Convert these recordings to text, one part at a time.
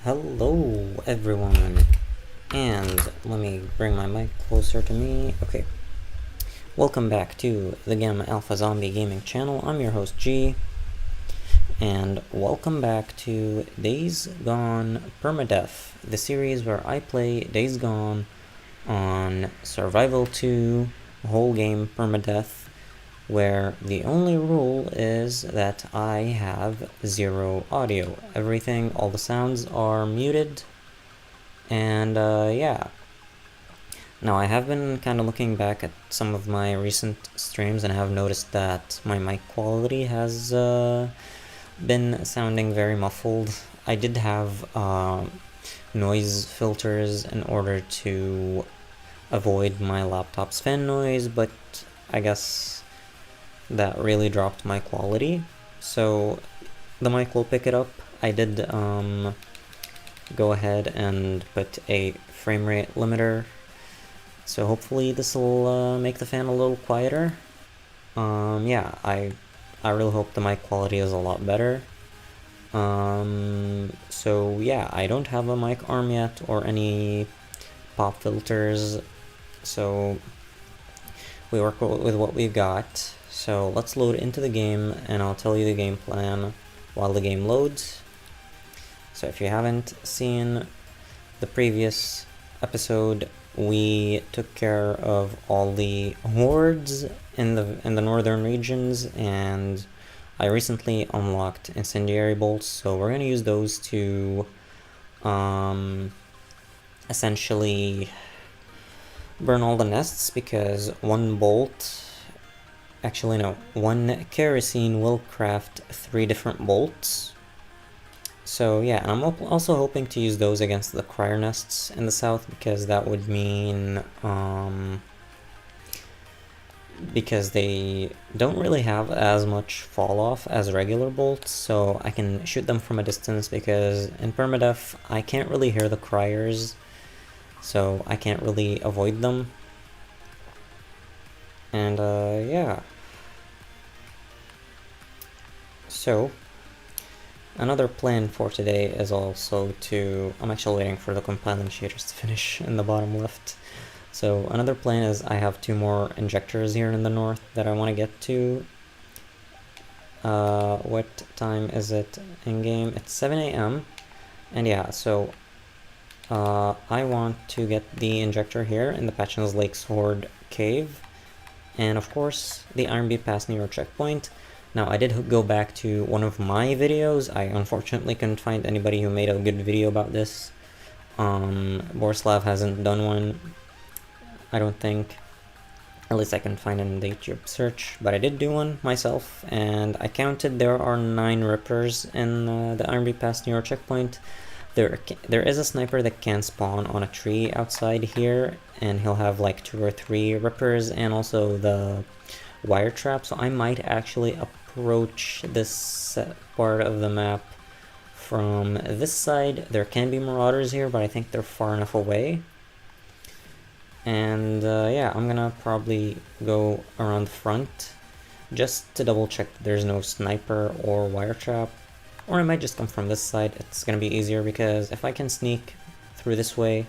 Hello everyone, and let me bring my mic closer to me. Okay, welcome back to the Gamma Alpha Zombie Gaming channel. I'm your host G, and welcome back to Days Gone Perma-Deaf, the series where I play Days Gone on Survival 2, whole game Perma-Deaf, where the only rule is that I have zero audio. Everything, all the sounds are muted, and yeah. Now, I have been kind of looking back at some of my recent streams and have noticed that my mic quality has been sounding very muffled. I did have noise filters in order to avoid my laptop's fan noise, but I guess that really dropped my quality, so the mic will pick it up. I did go ahead and put a frame rate limiter, so hopefully this will make the fan a little quieter. Yeah, I really hope the mic quality is a lot better. So yeah, I don't have a mic arm yet or any pop filters, so we work with what we've got. So let's load into the game, and I'll tell you the game plan while the game loads. So if you haven't seen the previous episode, we took care of all the hordes in the northern regions, and I recently unlocked incendiary bolts, so we're gonna use those to essentially burn all the nests, because one kerosene will craft 3 different bolts. So yeah, and I'm also hoping to use those against the crier nests in the south, because that would mean, because they don't really have as much fall off as regular bolts, so I can shoot them from a distance, because in Perma-Deaf I can't really hear the criers, so I can't really avoid them. And yeah. So another plan for today is also to, I'm actually waiting for the compiling shaders to finish in the bottom left. So another plan is I have 2 more injectors here in the north that I want to get to. What time is it in game? It's 7 a.m. And yeah, so I want to get the injector here in the Patchen's Lake Sword Cave, and of course the Iron Beat Pass Nero checkpoint. Now, I did go back to one of my videos. I unfortunately couldn't find anybody who made a good video about this. Borislav hasn't done one, I don't think. At least I can find it in the YouTube search, but I did do one myself, and I counted there are 9 rippers in the Iron Beat Pass Nero checkpoint. There is a sniper that can spawn on a tree outside here, and he'll have like 2 or 3 rippers and also the wire trap, so I might actually approach this part of the map from this side. There can be marauders here, but I think they're far enough away. And yeah, I'm gonna probably go around the front just to double check that there's no sniper or wire trap. Or I might just come from this side. It's gonna be easier, because if I can sneak through this way,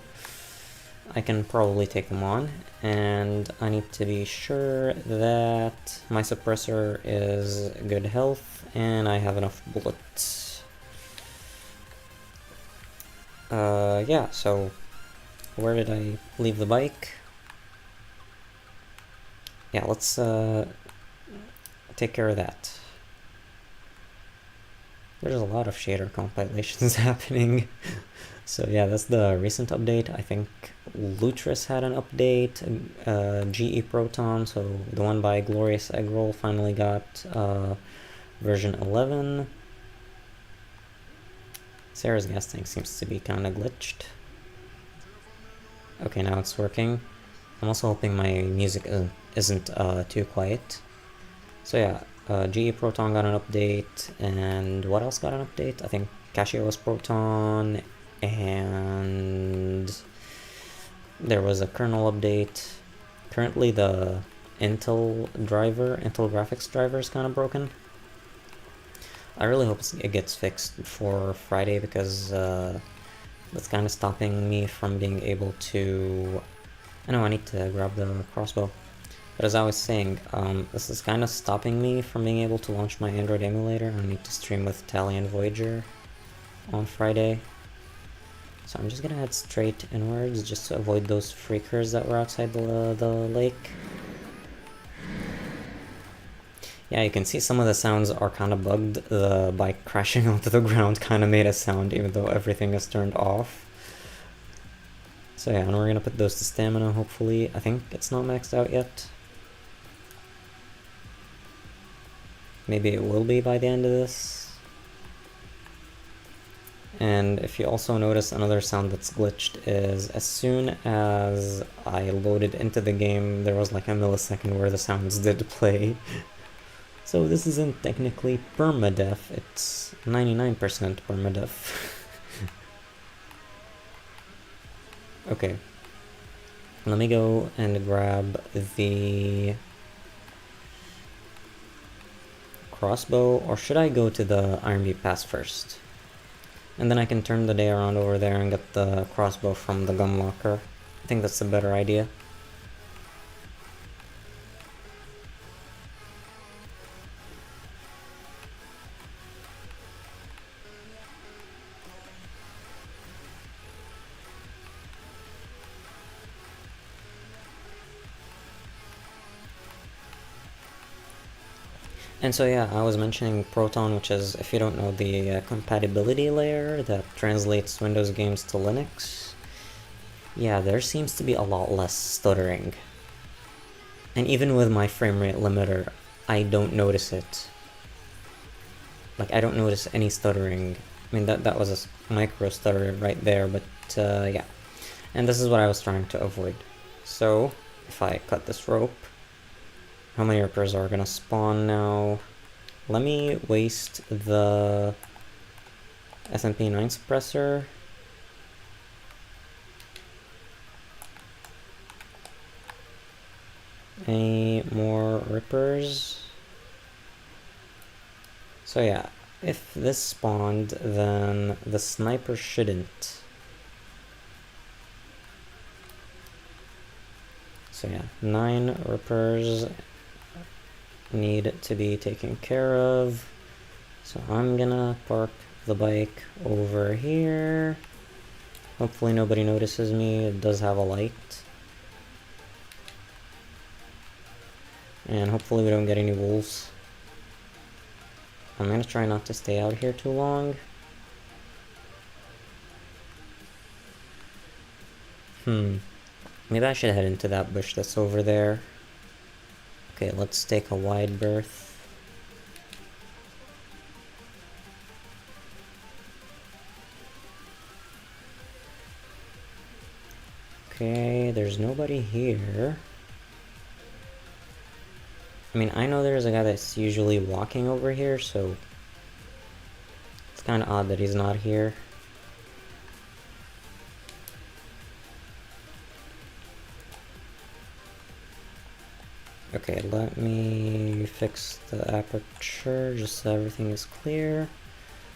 I can probably take them on. And I need to be sure that my suppressor is good health and I have enough bullets. Yeah, so where did I leave the bike? Yeah, let's take care of that. There's a lot of shader compilations happening. So yeah, that's the recent update. I think Lutris had an update, GE Proton, so the one by Glorious Eggroll finally got version 11. Sarah's gas tank seems to be kind of glitched. Okay, now it's working. I'm also hoping my music isn't too quiet. So yeah, GE Proton got an update, and what else got an update? I think Casio's Proton, and there was a kernel update. Currently the Intel graphics driver is kind of broken. I really hope it gets fixed for Friday, because That's kind of stopping me from being able to... I know I need to grab the crossbow. But as I was saying, this is kind of stopping me from being able to launch my Android emulator. I need to stream with Tally and Voyager on Friday. So I'm just gonna head straight inwards just to avoid those freakers that were outside the lake. Yeah, you can see some of the sounds are kind of bugged. The bike crashing onto the ground kind of made a sound even though everything is turned off. So yeah, and we're gonna put those to stamina, hopefully. I think it's not maxed out yet. Maybe it will be by the end of this. And if you also notice, another sound that's glitched is as soon as I loaded into the game, there was like a millisecond where the sounds did play. So this isn't technically Perma-Deaf, it's 99% Perma-Deaf. Okay. Let me go and grab the crossbow, or should I go to the Iron Beat Pass first? And then I can turn the day around over there and get the crossbow from the gun locker. I think that's a better idea. And so yeah, I was mentioning Proton, which is, if you don't know, the compatibility layer that translates Windows games to Linux. Yeah, there seems to be a lot less stuttering. And even with my frame rate limiter, I don't notice it. Like, I don't notice any stuttering. I mean, that was a micro stutter right there, but yeah. And this is what I was trying to avoid. So, if I cut this rope, how many rippers are gonna spawn now? Let me waste the SMP9 suppressor. Any more rippers? So yeah, if this spawned, then the sniper shouldn't. So yeah, 9 rippers need to be taken care of. So I'm gonna park the bike over here. Hopefully nobody notices me. It does have a light. And hopefully we don't get any wolves. I'm gonna try not to stay out here too long. Maybe I should head into that bush that's over there. Okay, let's take a wide berth. Okay, there's nobody here. I mean, I know there's a guy that's usually walking over here, so it's kind of odd that he's not here. Okay, let me fix the aperture just so everything is clear.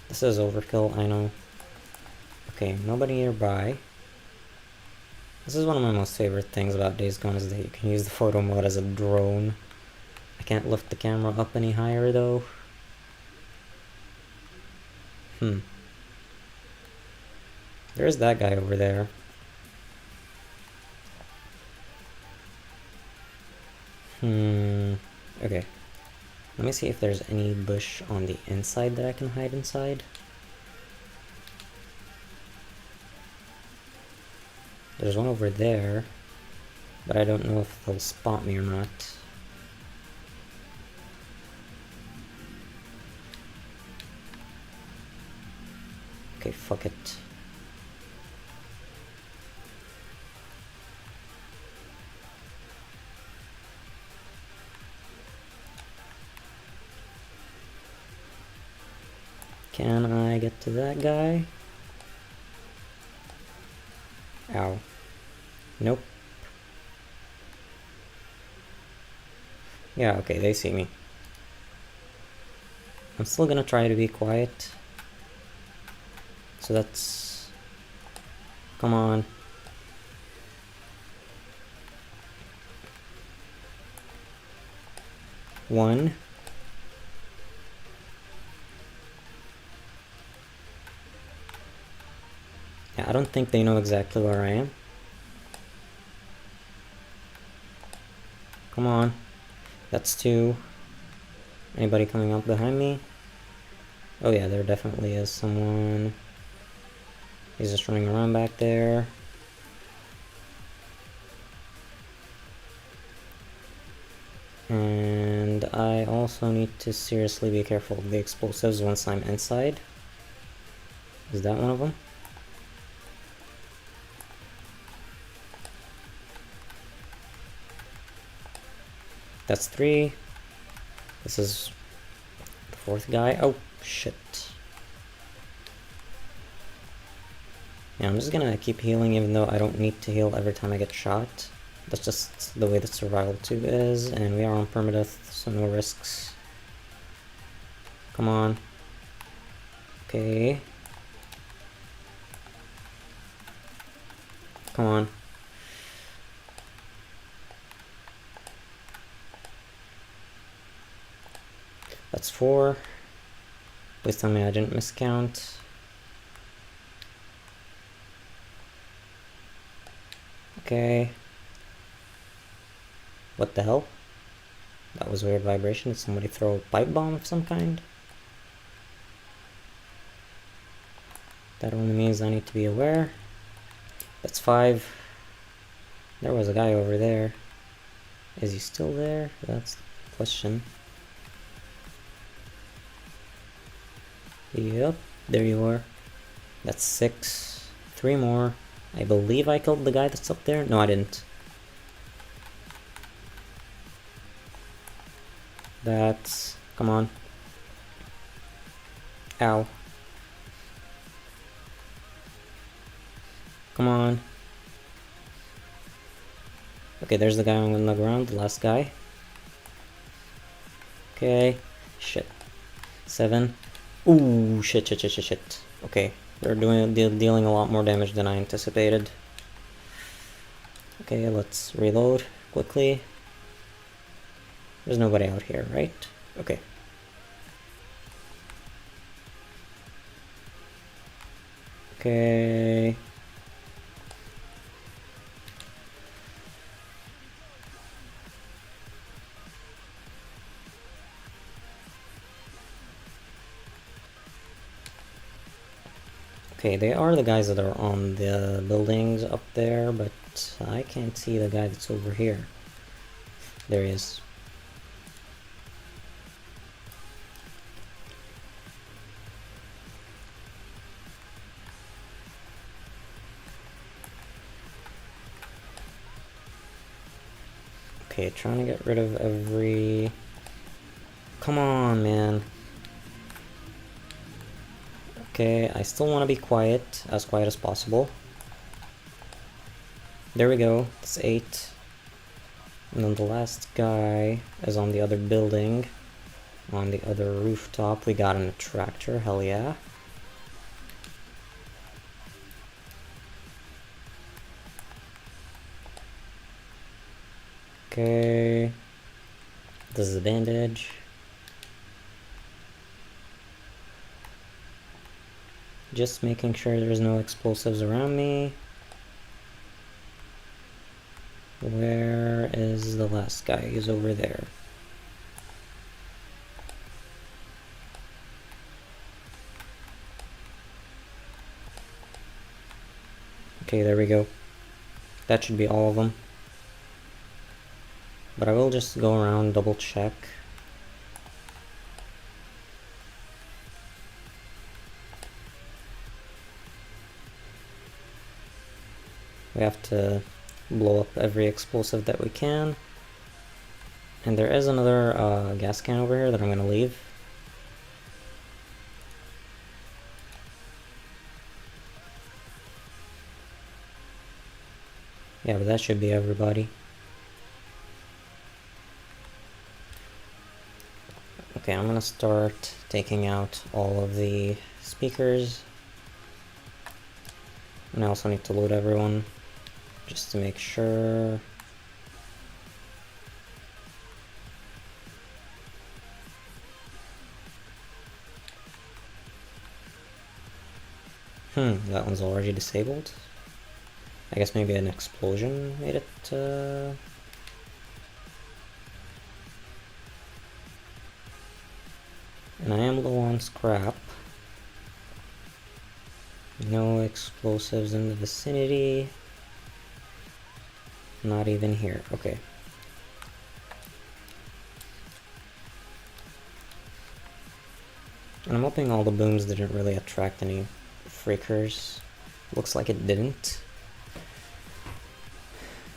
This is overkill, I know. Okay, nobody nearby. This is one of my most favorite things about Days Gone, is that you can use the photo mode as a drone. I can't lift the camera up any higher though. There's that guy over there. Okay. Let me see if there's any bush on the inside that I can hide inside. There's one over there, but I don't know if they'll spot me or not. Okay, fuck it. Can I get to that guy? Ow. Nope. Yeah, okay, they see me. I'm still gonna try to be quiet. So that's Come on. One. Yeah, I don't think they know exactly where I am. Come on. That's two. Anybody coming up behind me? Oh yeah, there definitely is someone. He's just running around back there. And I also need to seriously be careful of the explosives once I'm inside. Is that one of them? That's three. This is the fourth guy. Oh, shit. Yeah, I'm just gonna keep healing even though I don't need to heal every time I get shot. That's just the way the survival tube is, and we are on Perma-Deaf, so no risks. Come on. Okay. Come on. That's four. Please tell me I didn't miscount. Okay. What the hell? That was a weird vibration. Did somebody throw a pipe bomb of some kind? That only means I need to be aware. That's five. There was a guy over there. Is he still there? That's the question. Yep, there you are. That's six. Three more. I believe I killed the guy that's up there. No, I didn't. That's... come on. Ow. Come on. Okay, there's the guy on the ground, the last guy. Okay. Shit. Seven. Ooh, shit. Okay, they're dealing a lot more damage than I anticipated. Okay, let's reload quickly. There's nobody out here, right? Okay. Okay. Okay, they are the guys that are on the buildings up there, but I can't see the guy that's over here. There he is. Okay, trying to get rid of every... Come on, man. Okay, I still want to be quiet as possible. There we go, that's 8. And then the last guy is on the other building. On the other rooftop, we got an attractor, hell yeah. Okay. This is a bandage. Just making sure there's no explosives around me. Where is the last guy? He's over there. Okay, there we go. That should be all of them. But I will just go around, double check. We have to blow up every explosive that we can. And there is another gas can over here that I'm gonna leave. Yeah, but that should be everybody. Okay, I'm gonna start taking out all of the speakers. And I also need to load everyone, just to make sure. That one's already disabled. I guess maybe an explosion made it, And I am low on scrap. No explosives in the vicinity. Not even here. Okay. And I'm hoping all the booms didn't really attract any freakers. Looks like it didn't.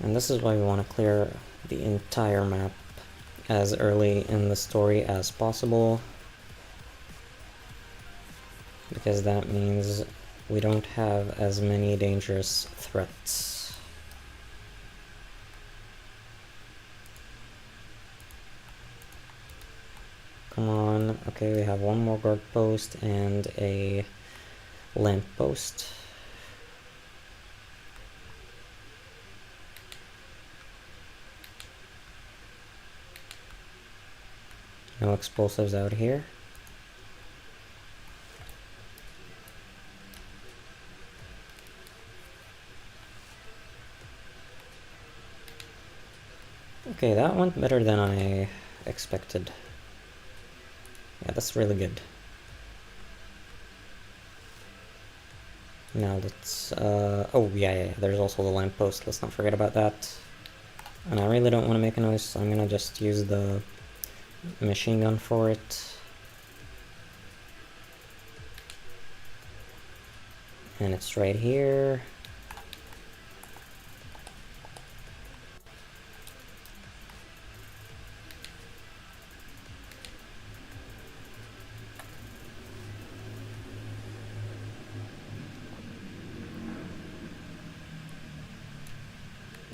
And this is why we want to clear the entire map as early in the story as possible, because that means we don't have as many dangerous threats. Come on. Okay, we have one more guard post and a lamp post. No explosives out here. Okay, that went better than I expected. Yeah, that's really good. Now let's, oh yeah, there's also the lamppost, let's not forget about that. And I really don't want to make a noise, so I'm gonna just use the machine gun for it. And it's right here.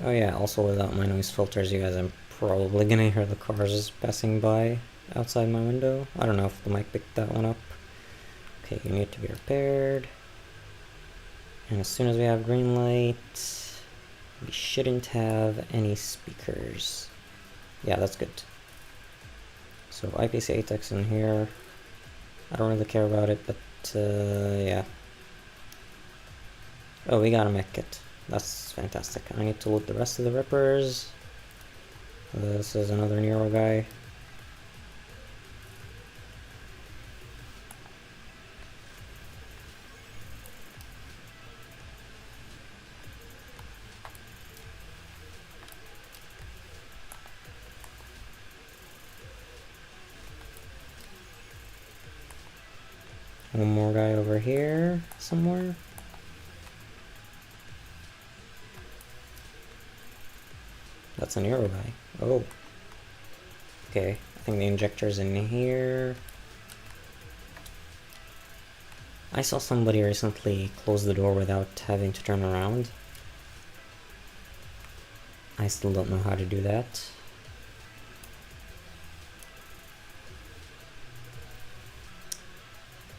Oh yeah, also without my noise filters, you guys, I'm probably gonna hear the cars passing by outside my window. I don't know if the mic picked that one up. Okay, you need to be repaired. And as soon as we have green light, we shouldn't have any speakers. Yeah, that's good. So IPC8X in here. I don't really care about it, but yeah. Oh, we got a mech kit. That's fantastic. I need to loot the rest of the rippers. This is another Nero guy. One more guy over here somewhere. That's a Nero guy. Oh. Okay, I think the injector's in here. I saw somebody recently close the door without having to turn around. I still don't know how to do that.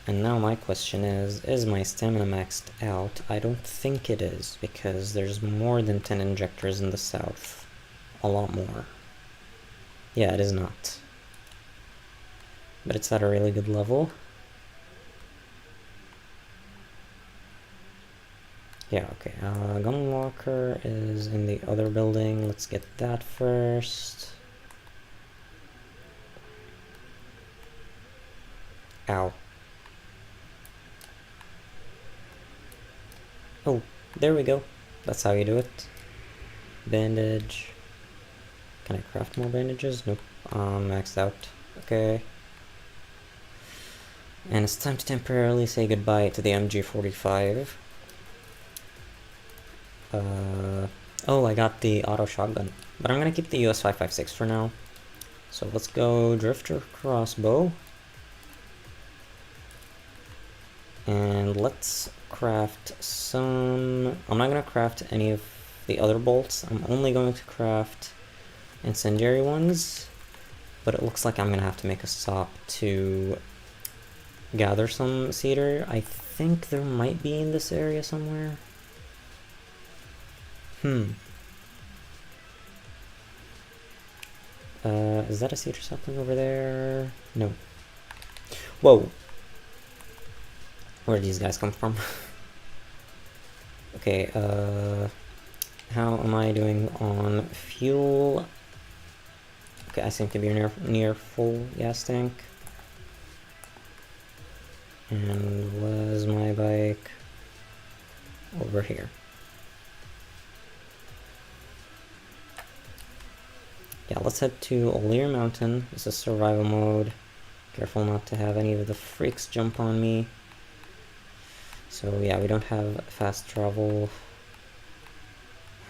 And now my question is my stamina maxed out? I don't think it is, because there's more than 10 injectors in the south. A lot more. Yeah, it is not. But it's at a really good level. Yeah, okay. Gun locker is in the other building. Let's get that first. Ow. Oh, there we go. That's how you do it. Bandage. Can I craft more bandages? Nope. Maxed out. Okay. And it's time to temporarily say goodbye to the MG45. Oh, I got the auto shotgun. But I'm gonna keep the US 556 for now. So let's go drifter crossbow. And let's craft some... I'm not gonna craft any of the other bolts. I'm only going to craft incendiary ones, but it looks like I'm gonna have to make a stop to gather some cedar. I think there might be in this area somewhere. Is that a cedar sapling over there? No. Whoa! Where did these guys come from? Okay, how am I doing on fuel? Okay, I seem to be near full gas tank. And was my bike over here? Yeah, let's head to O'Leary Mountain. This is survival mode. Careful not to have any of the freaks jump on me. So yeah, we don't have fast travel.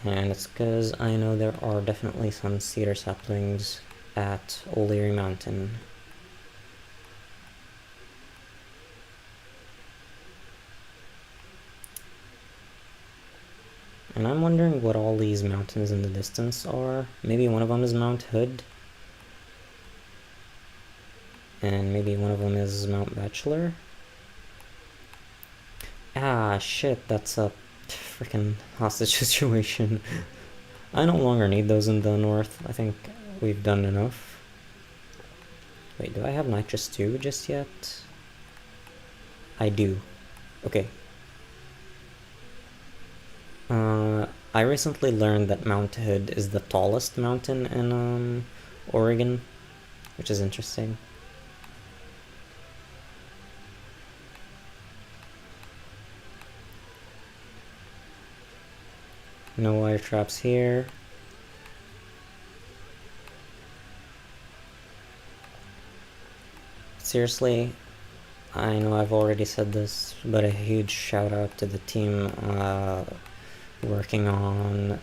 And it's because I know there are definitely some cedar saplings at O'Leary Mountain. And I'm wondering what all these mountains in the distance are. Maybe one of them is Mount Hood. And maybe one of them is Mount Bachelor. Ah, shit, that's a freaking hostage situation. I no longer need those in the north. I think we've done enough. Wait, do I have nitrous 2 just yet? I do. Okay. I recently learned that Mount Hood is the tallest mountain in Oregon, which is interesting. No wire traps here. Seriously, I know I've already said this, but a huge shout out to the team working on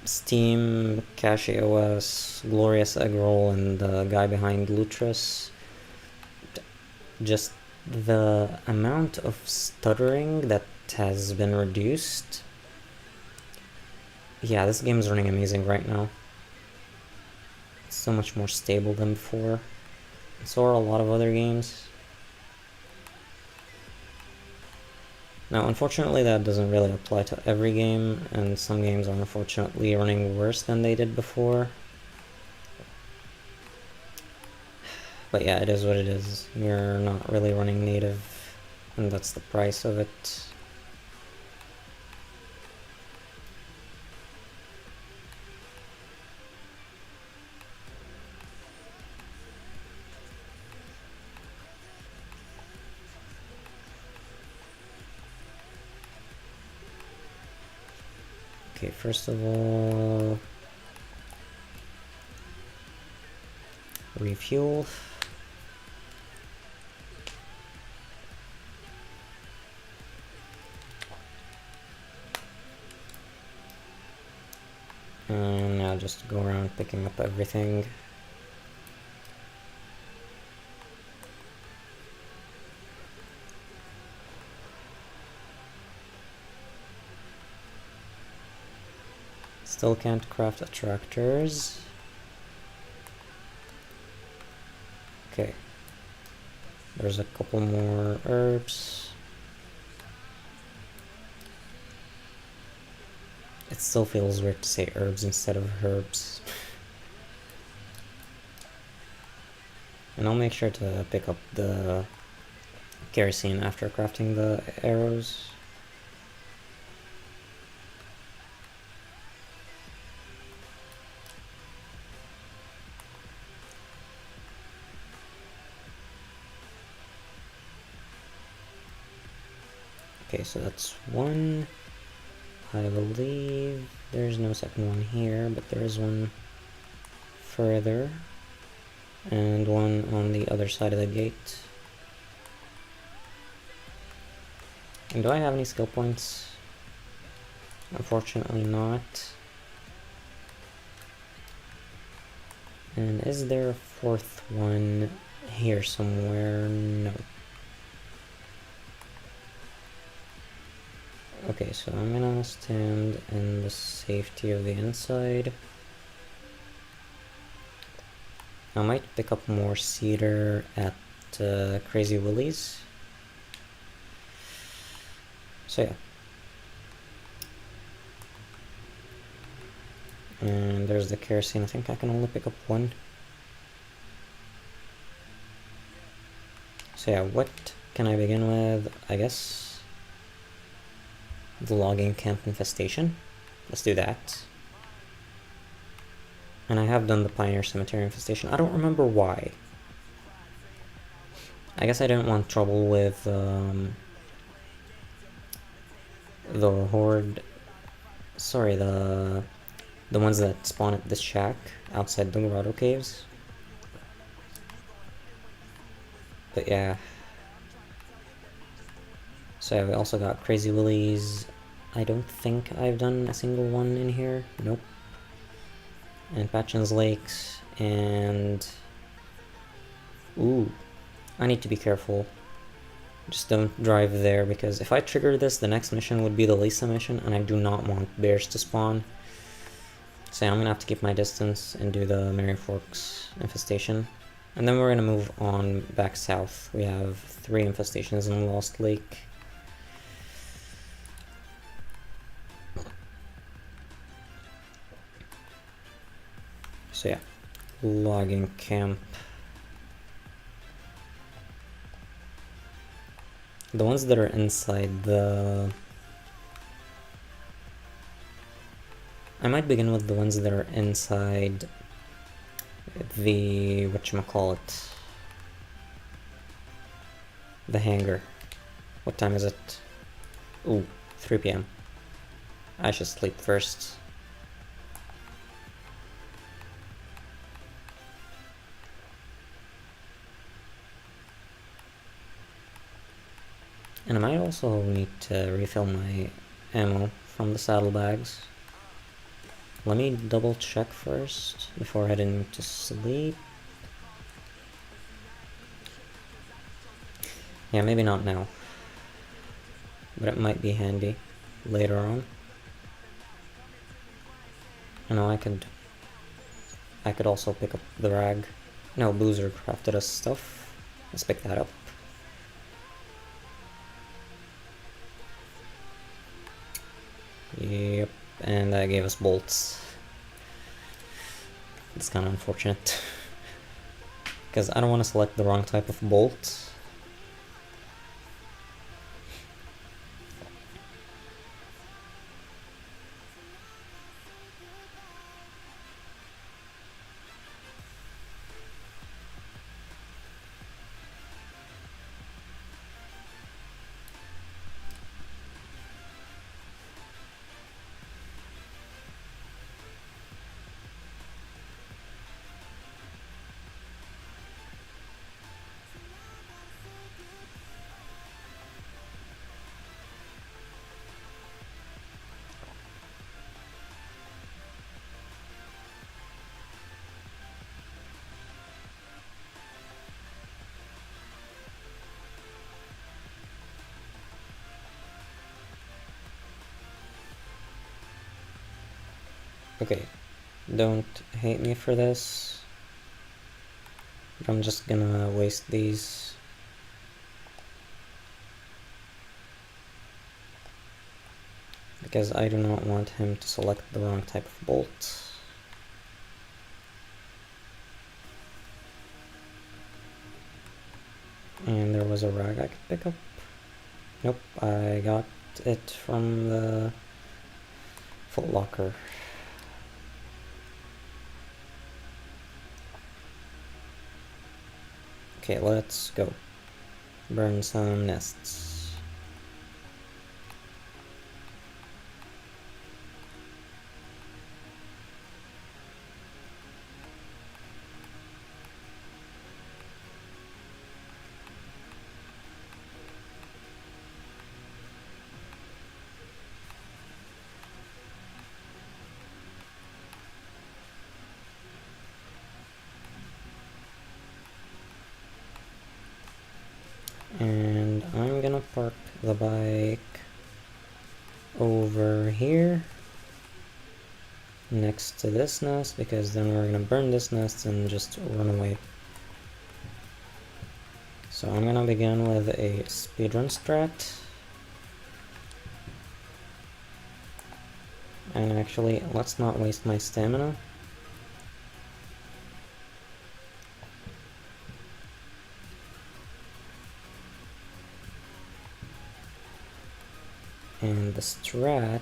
Steam, Cache OS, Glorious Eggroll, and the guy behind Lutris. Just the amount of stuttering that has been reduced. Yeah, this game is running amazing right now. It's so much more stable than before. And so are a lot of other games. Now, unfortunately, that doesn't really apply to every game, and some games are unfortunately running worse than they did before. But yeah, it is what it is. You're not really running native, and that's the price of it. Okay, first of all, refuel. And now just go around picking up everything. Still can't craft attractors. Okay. There's a couple more herbs. It still feels weird to say herbs instead of herbs. And I'll make sure to pick up the kerosene after crafting the arrows. Okay, so that's one. I believe there's no second one here, but there is one further. And one on the other side of the gate. And do I have any skill points? Unfortunately not. And is there a fourth one here somewhere? No. Okay, so I'm gonna stand in the safety of the inside. I might pick up more cedar at Crazy Willie's. So yeah. And there's the kerosene. I think I can only pick up one. So yeah, what can I begin with? I guess the logging camp infestation. Let's do that. And I have done the Pioneer Cemetery infestation. I don't remember why. I guess I didn't want trouble with the horde. Sorry, the ones that spawn at this shack outside the grotto caves. But yeah. So yeah, we also got Crazy Willies. I don't think I've done a single one in here. Nope. And Patchen's Lakes, and... Ooh. I need to be careful. Just don't drive there, because if I trigger this, the next mission would be the Lisa mission, and I do not want bears to spawn. So yeah, I'm gonna have to keep my distance and do the Mary Forks infestation. And then we're gonna move on back south. We have 3 infestations in Lost Lake. So yeah, logging camp. The ones that are inside the... I might begin with the ones that are inside the... whatchamacallit? The hangar. What time is it? Ooh, 3 PM. I should sleep first. And I might also need to refill my ammo from the saddlebags. Let me double check first before heading to sleep. Yeah, maybe not now. But it might be handy later on. I know I could also pick up the rag. No, Boozer crafted us stuff. Let's pick that up. Yep, and that gave us bolts. It's kind of unfortunate. Because I don't want to select the wrong type of bolt. Okay, don't hate me for this, but I'm just gonna waste these. Because I do not want him to select the wrong type of bolt. And there was a rag I could pick up. Nope, I got it from the Foot Locker. Okay, let's go. Burn some nests. And I'm gonna park the bike over here next to this nest, because then we're gonna burn this nest and just run away. So I'm gonna begin with a speedrun strat. And actually, let's not waste my stamina. And the strat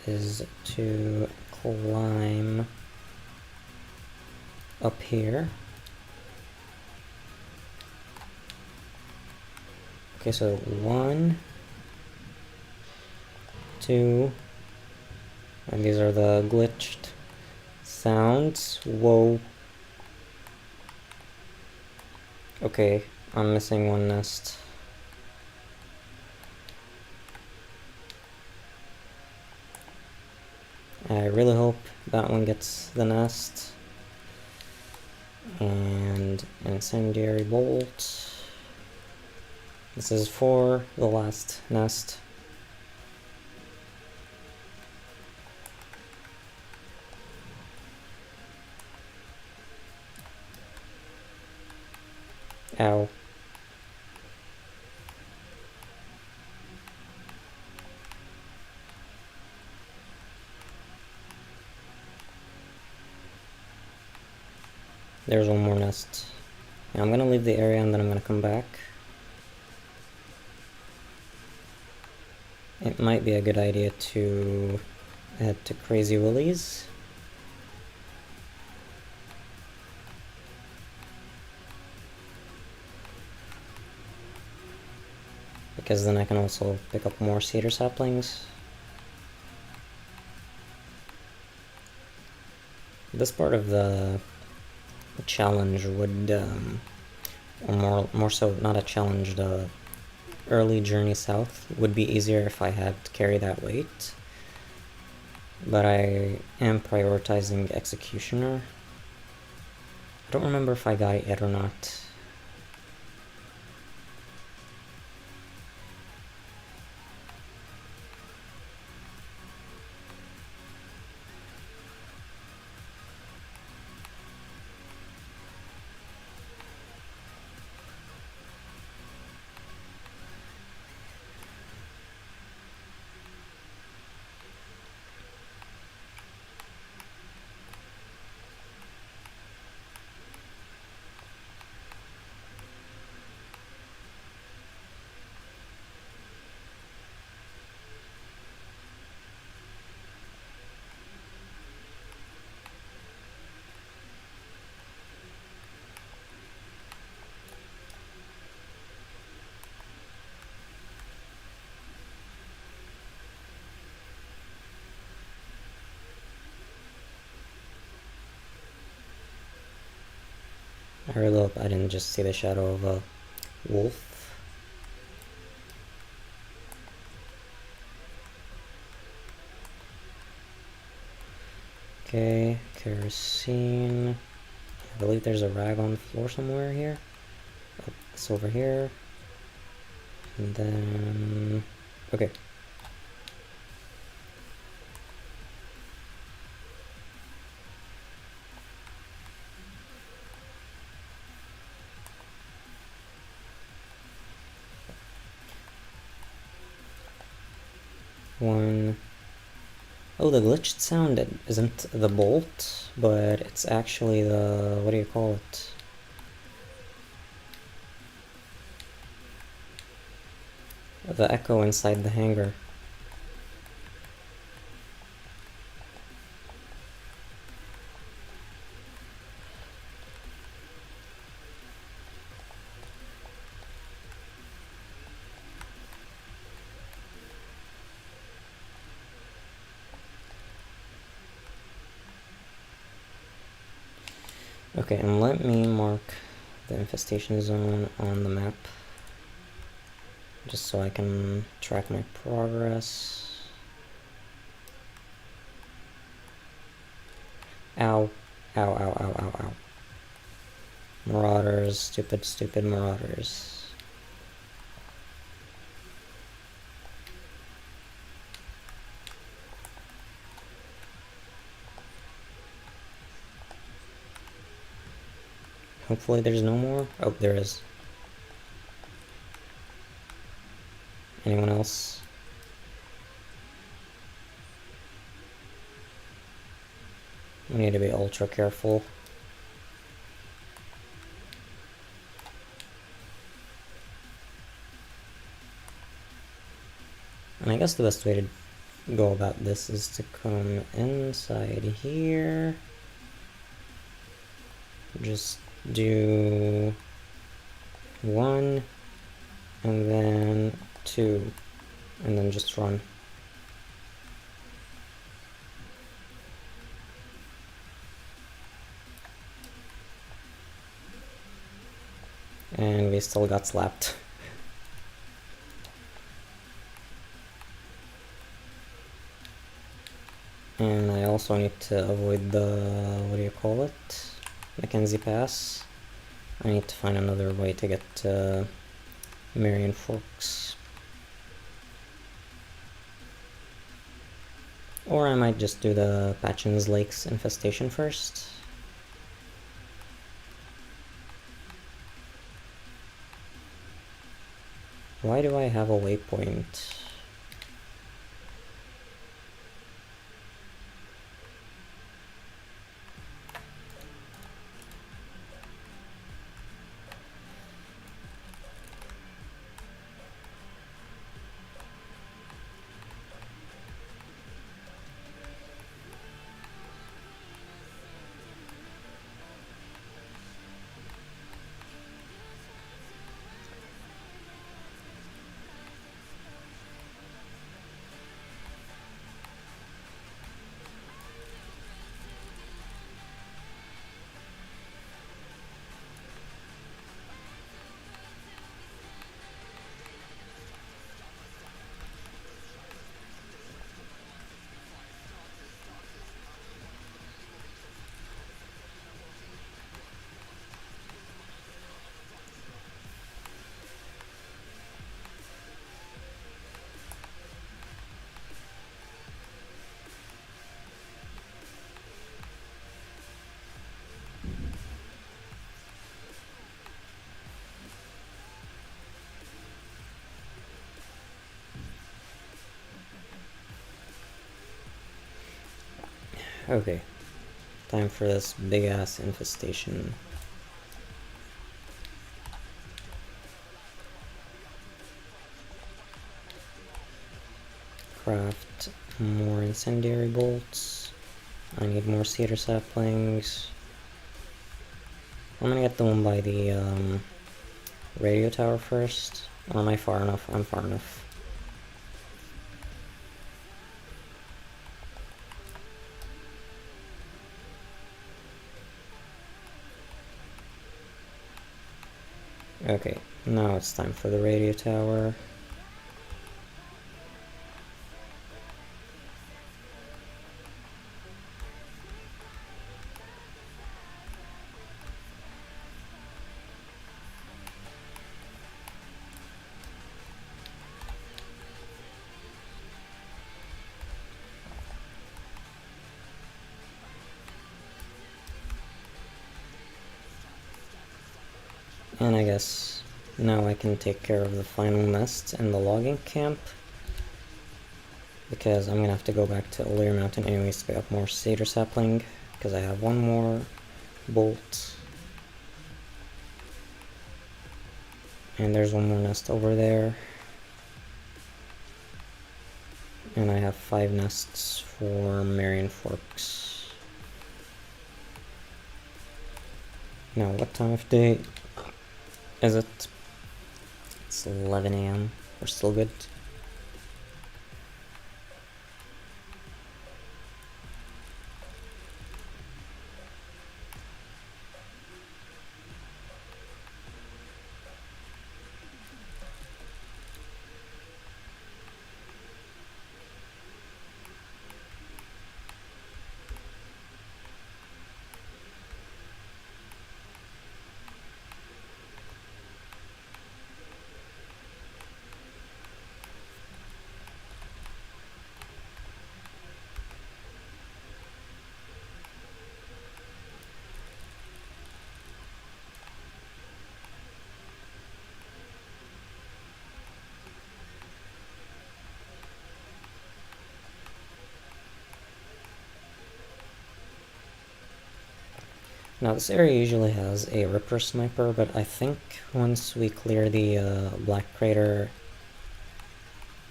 is to climb up here. Okay, so 1, 2, and these are the glitched sounds. Whoa. Okay, I'm missing one nest. I really hope that one gets the nest. And incendiary bolt. This is for the last nest. Ow. There's one more nest. Now I'm gonna leave the area and then I'm gonna come back. It might be a good idea to head to Crazy Willie's. Because then I can also pick up more cedar saplings. This part of the challenge would, or more so, not a challenge, the early journey south would be easier if I had to carry that weight. But I am prioritizing Executioner. I don't remember if I got it yet or not. I really hope I didn't just see the shadow of a wolf. Okay, kerosene. I believe there's a rag on the floor somewhere here. Oh, it's over here. And then... okay. One. Oh, the glitched sound isn't the bolt, but it's actually the... what do you call it? The echo inside the hangar. Okay, and let me mark the infestation zone on the map, just so I can track my progress. Ow. Ow, ow, ow, ow, ow. Marauders, stupid, stupid marauders. Hopefully there's no more. Oh, there is. Anyone else? We need to be ultra careful. And I guess the best way to go about this is to come inside here. Just do 1, and then 2, and then just run. And we still got slapped. And I also need to avoid the, what do you call it? Mackenzie Pass. I need to find another way to get to Marion Forks. Or I might just do the Patchen's Lakes infestation first. Why do I have a waypoint? Okay, time for this big ass infestation. Craft more incendiary bolts. I need more cedar saplings. I'm gonna get the one by the radio tower first. Or am I far enough? I'm far enough. Okay, now it's time for the radio tower. And I guess now I can take care of the final nest in the logging camp, because I'm gonna have to go back to O'Leary Mountain anyways to pick up more cedar sapling, because I have one more bolt. And there's one more nest over there. And I have 5 nests for Marion Forks. Now, what time of day is it? It's 11 AM. We're still good. Now this area usually has a Ripper Sniper, but I think once we clear the Black Crater...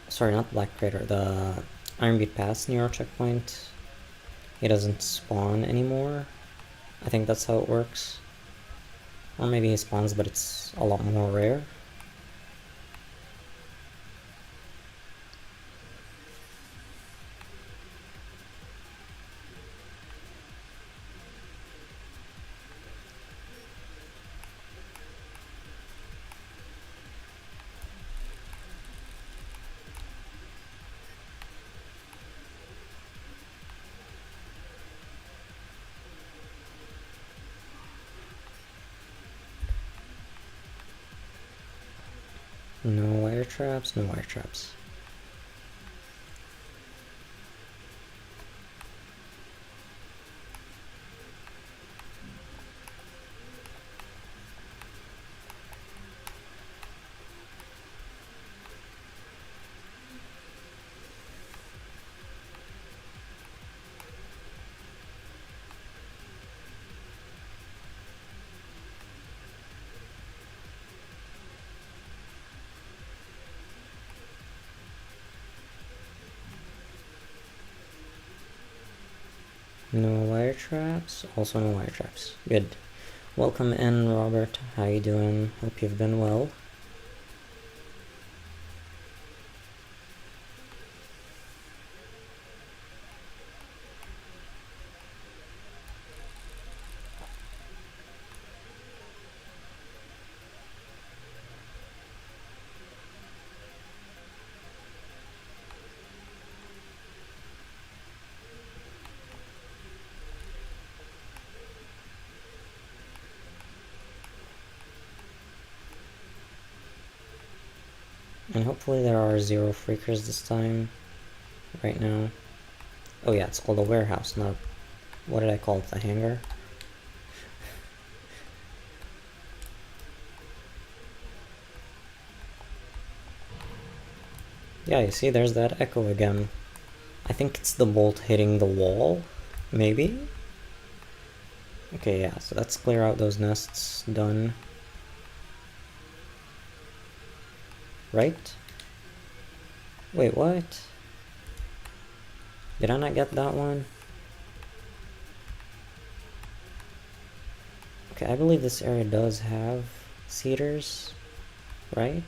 Sorry, not Black Crater, the Iron Butte Pass Nero checkpoint, it doesn't spawn anymore. I think that's how it works. Or maybe he spawns, but it's a lot more rare. No wire traps, no wire traps. No wire traps, also no wire traps. Good. Welcome in, Robert. How you doing? Hope you've been well. And hopefully there are 0 freakers this time, right now. Oh yeah, it's called a warehouse, not... What did I call it? The hangar? Yeah, you see, there's that echo again. I think it's the bolt hitting the wall, maybe? Okay, yeah, so let's clear out those nests. Done. Right? Wait, what? Did I not get that one? Okay, I believe this area does have cedars, right?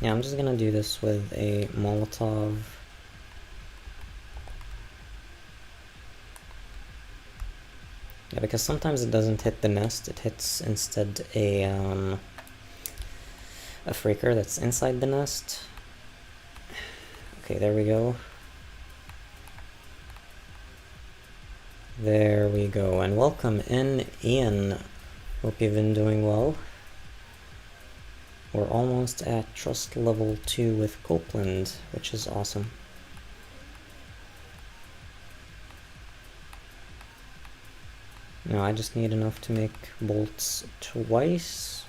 Yeah, I'm just gonna do this with a Molotov. Yeah, because sometimes it doesn't hit the nest, it hits instead a freaker that's inside the nest. Okay, there we go. There we go, and welcome in, Ian. Hope you've been doing well. We're almost at trust level 2 with Copeland, which is awesome. Now I just need enough to make bolts twice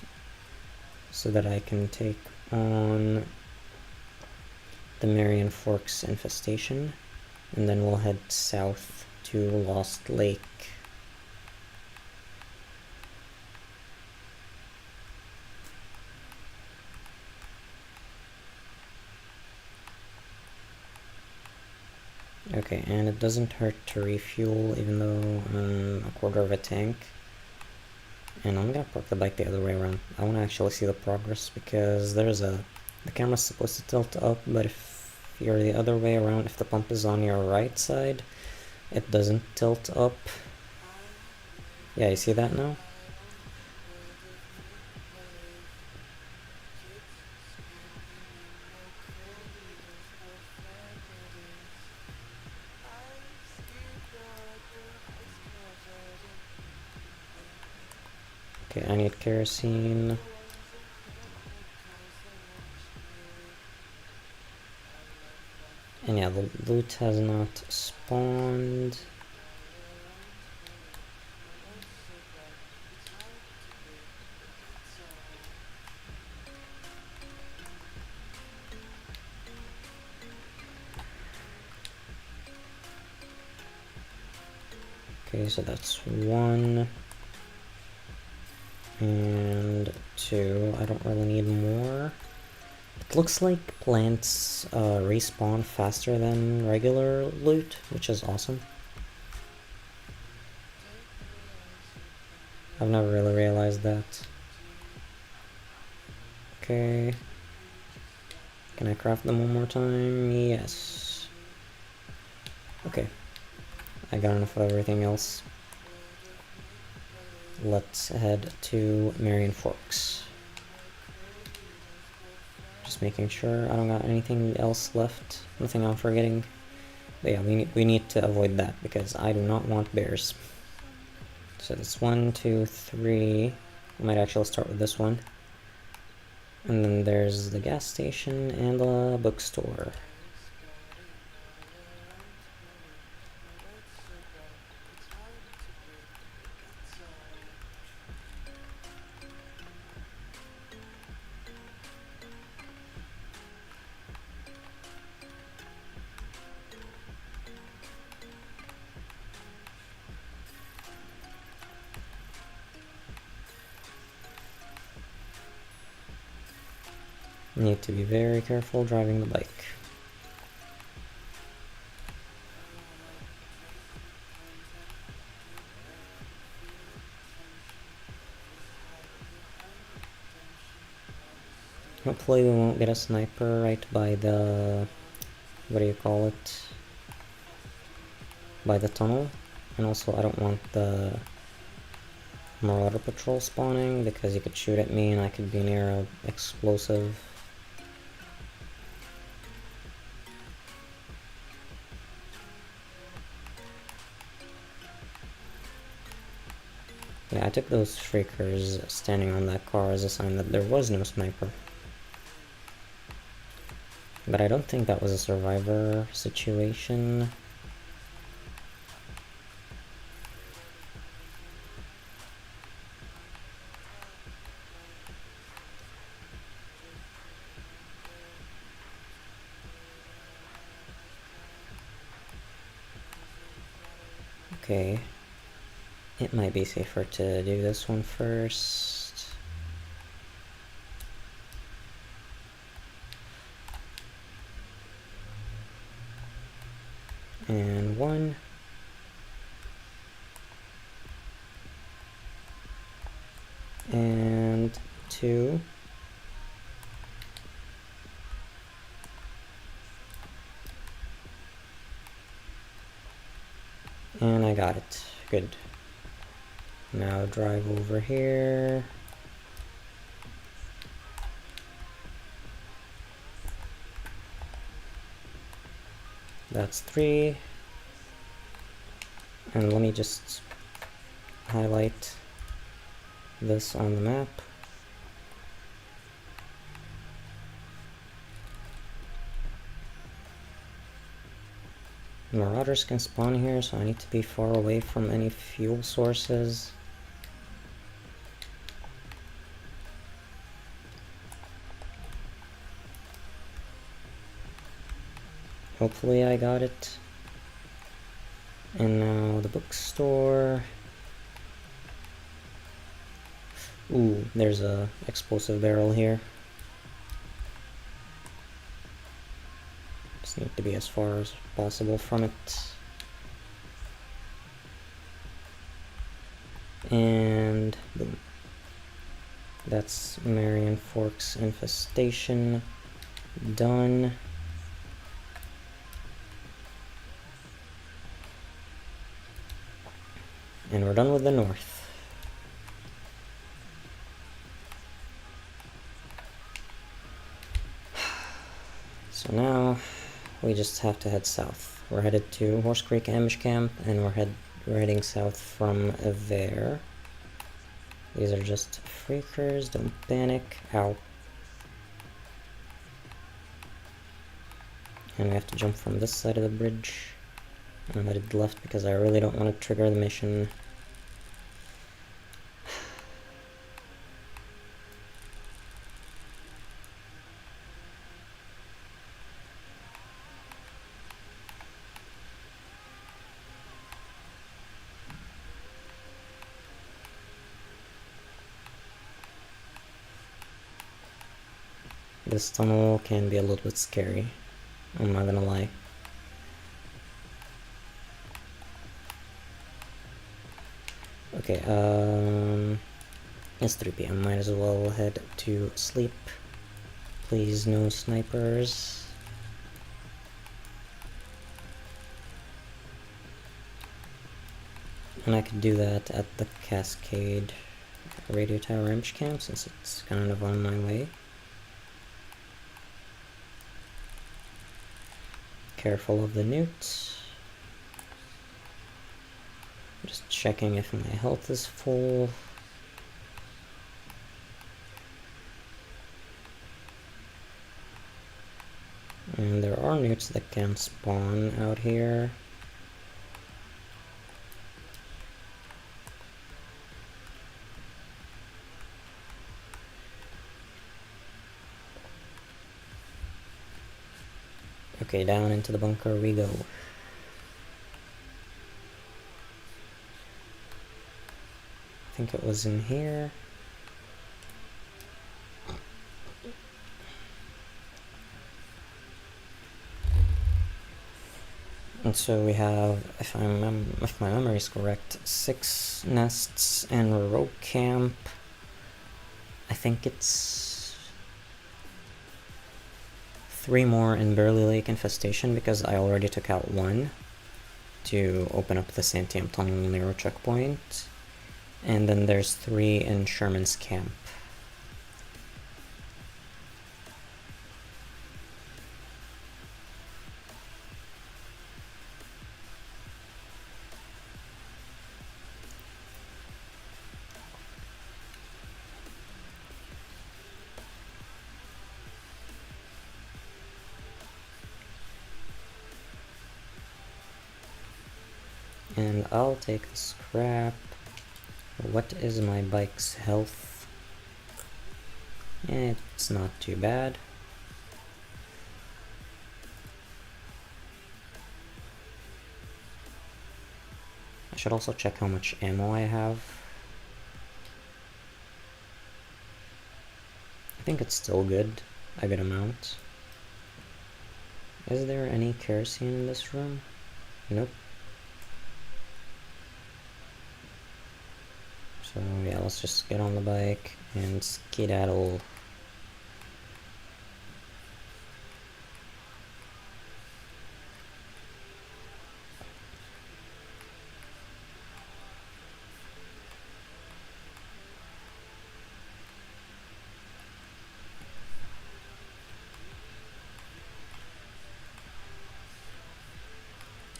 so that I can take on the Marion Forks infestation, and then we'll head south to Lost Lake. Okay, and it doesn't hurt to refuel even though I'm a quarter of a tank. And I'm gonna park the bike the other way around. I wanna actually see the progress because there's the camera's supposed to tilt up, but if you're the other way around, if the pump is on your right side, it doesn't tilt up. Yeah, you see that now? Okay, I need kerosene. And yeah, the loot has not spawned. Okay, so that's 1 and 2. I don't really need more. It looks like plants respawn faster than regular loot, which is awesome. I've never really realized that. Okay. Can I craft them one more time? Yes. Okay. I got enough of everything else. Let's head to Marion Forks. Just making sure I don't got anything else left. Nothing I'm forgetting. But yeah, we need to avoid that because I do not want bears. So that's 1, 2, 3. I might actually start with this one. And then there's the gas station and the bookstore. Need to be very careful driving the bike. Hopefully we won't get a sniper right by the, what do you call it, by the tunnel. And also I don't want the Marauder Patrol spawning because he could shoot at me and I could be near an explosive. Yeah, I took those freakers standing on that car as a sign that there was no sniper. But I don't think that was a survivor situation. Okay. It might be safer to do this one first. And 1. And 2. And I got it. Good. Now drive over here. That's 3. And let me just highlight this on the map. Marauders can spawn here, so I need to be far away from any fuel sources. Hopefully I got it. And now the bookstore. Ooh, there's a explosive barrel here. Just need to be as far as possible from it. And boom. That's Marion Forks infestation done. And we're done with the north. So now we just have to head south. We're headed to Horse Creek Ambush Camp, and we're heading south from there. These are just freakers, don't panic. Ow. And we have to jump from this side of the bridge. I'm headed left because I really don't want to trigger the mission. This tunnel can be a little bit scary, I'm not gonna lie. Okay, it's 3 p.m. Might as well head to sleep. Please, no snipers. And I could do that at the Cascade Radio Tower Image Camp since it's kind of on my way. Careful of the newts. Just checking if my health is full. And there are newts that can spawn out here. Okay, down into the bunker we go. I think it was in here. And so we have, if my memory is correct, 6 nests and a rogue camp. I think it's 3 more in Burley Lake Infestation because I already took out 1 to open up the Santiam Tunnel Nero checkpoint. And then there's 3 in Sherman's camp. And I'll take the scrap. What is my bike's health? It's not too bad. I should also check how much ammo I have. I think it's still good, a good amount. Is there any kerosene in this room? Nope. So yeah, let's just get on the bike and skedaddle.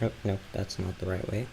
Oh, nope, that's not the right way.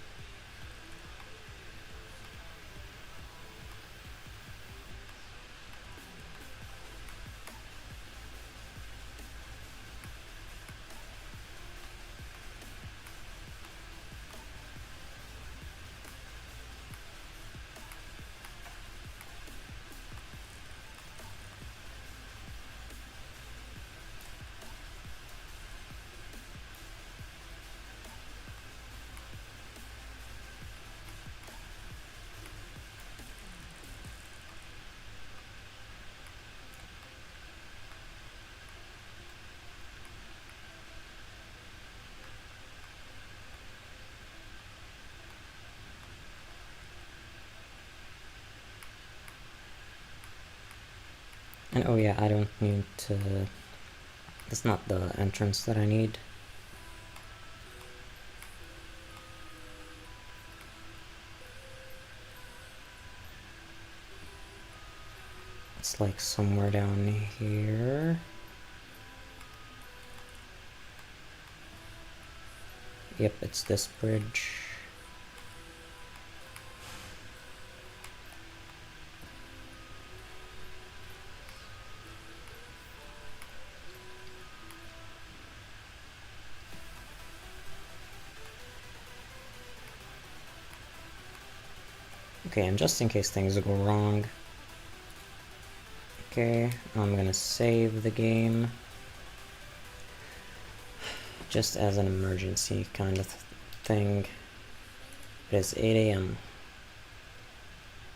And oh yeah, I don't need to... That's not the entrance that I need. It's like somewhere down here. Yep, it's this bridge. Okay, and just in case things go wrong, okay, I'm gonna save the game just as an emergency kind of thing. It is 8 a.m.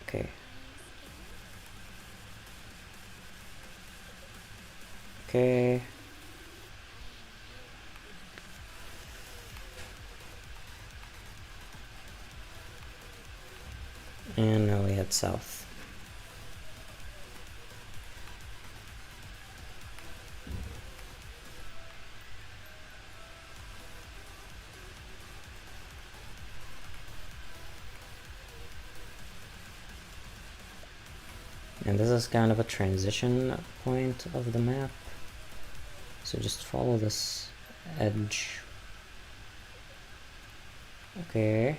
Okay. Okay. And now we head south. And this is kind of a transition point of the map. So just follow this edge. Okay.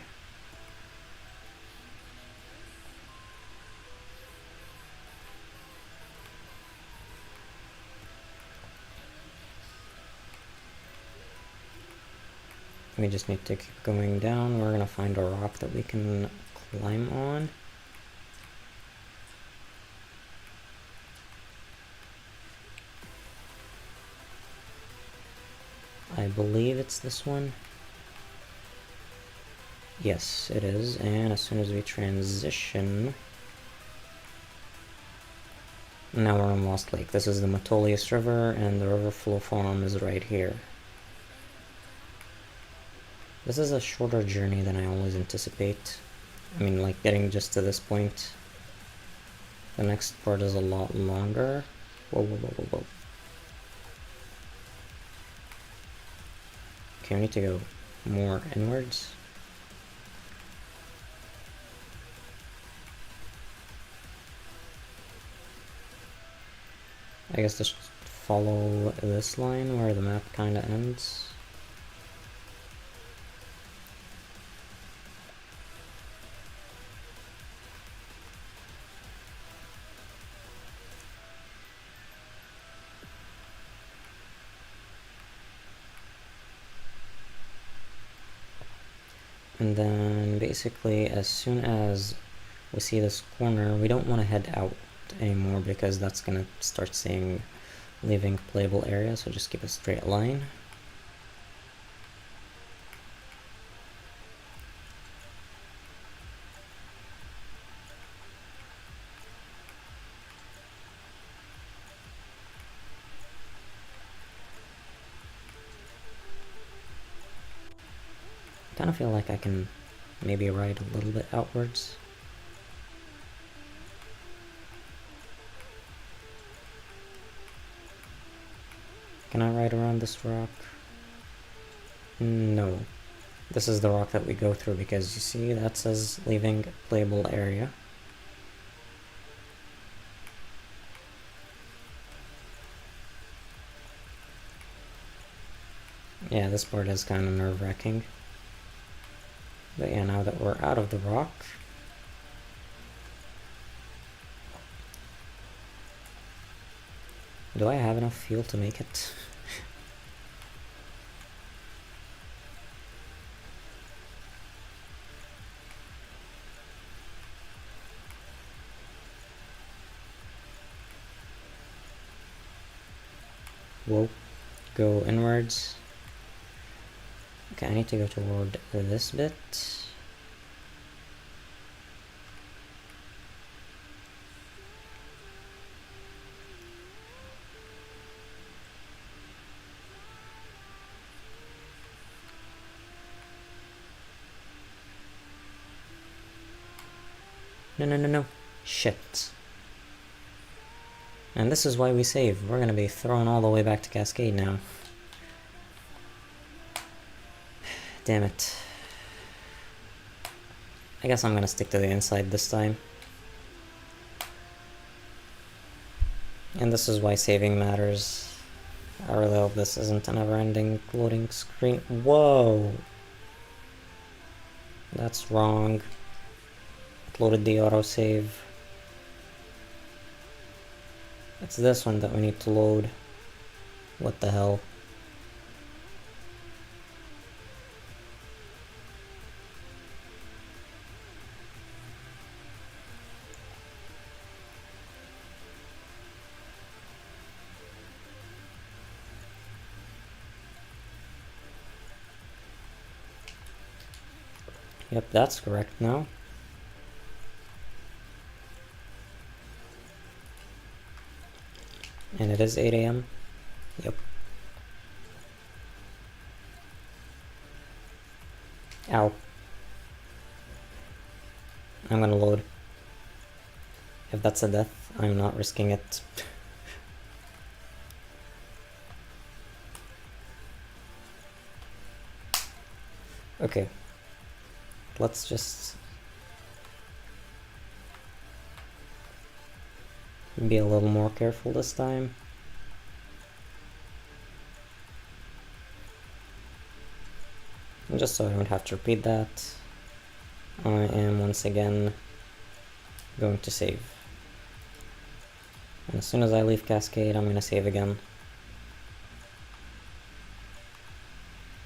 We just need to keep going down. We're gonna find a rock that we can climb on. I believe it's this one. Yes, it is. And as soon as we transition... Now we're on Lost Lake. This is the Metolius River, and the river flow farm is right here. This is a shorter journey than I always anticipate. I mean, like, getting just to this point. The next part is a lot longer. Whoa, whoa, whoa, whoa, whoa. Okay, we need to go more inwards. I guess just follow this line where the map kind of ends. And then basically as soon as we see this corner, we don't want to head out anymore because that's gonna start saying leaving playable area, so just keep a straight line. I kind of feel like I can maybe ride a little bit outwards. Can I ride around this rock? No. This is the rock that we go through because you see that says leaving playable area. Yeah, this part is kind of nerve-wracking. But yeah, now that we're out of the rock, do I have enough fuel to make it? Whoa. Go inwards. Okay, I need to go toward this bit. No, no, no, no. Shit. And this is why we save. We're gonna be thrown all the way back to Cascade now. Damn it. I guess I'm gonna stick to the inside this time. And this is why saving matters. I really hope this isn't a never-ending loading screen. Whoa! That's wrong. Uploaded the autosave. It's this one that we need to load. What the hell? Yep, that's correct now. And it is 8 AM. Yep. Ow. I'm gonna load. If that's a death, I'm not risking it. Okay. Let's just be a little more careful this time. And just so I don't have to repeat that, I am once again going to save. And as soon as I leave Cascade, I'm gonna save again.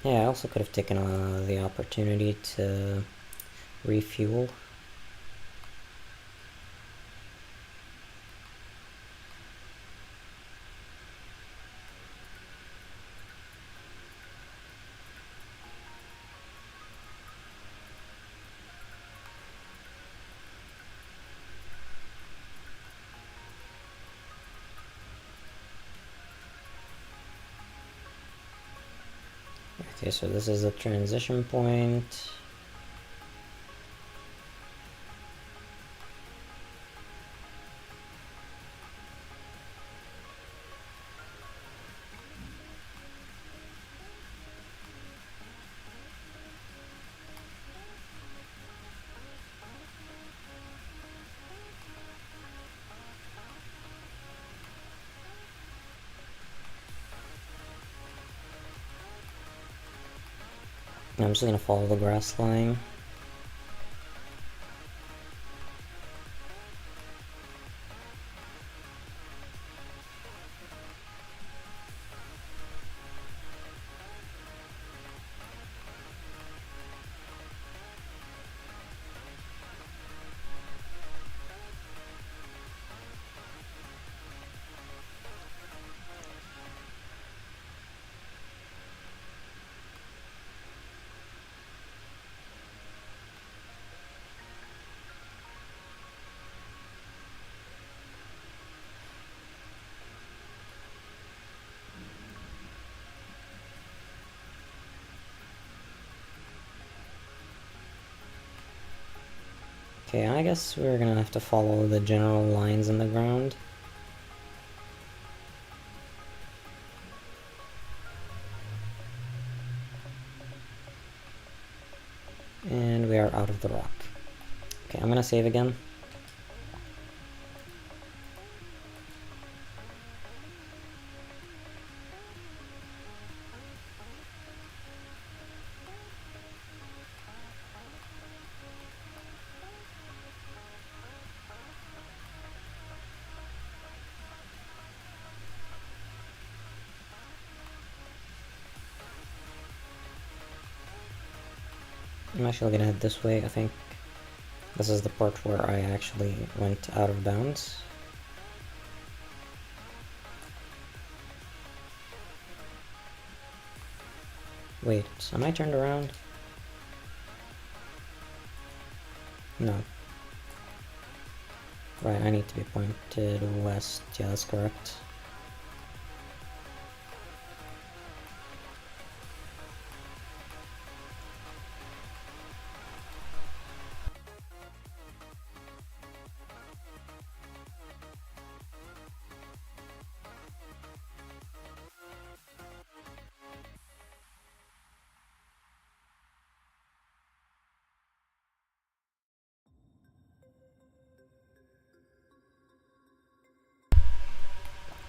Yeah, I also could have taken the opportunity to refuel. Okay, so this is the transition point. I'm just gonna follow the grass line. Okay, I guess we're gonna have to follow the general lines in the ground. And we are out of the rock. Okay, I'm gonna save again. I'm actually gonna head this way. I think this is the part where I actually went out of bounds. Wait, am I turned around? No. Right, I need to be pointed west. Yeah, that's correct.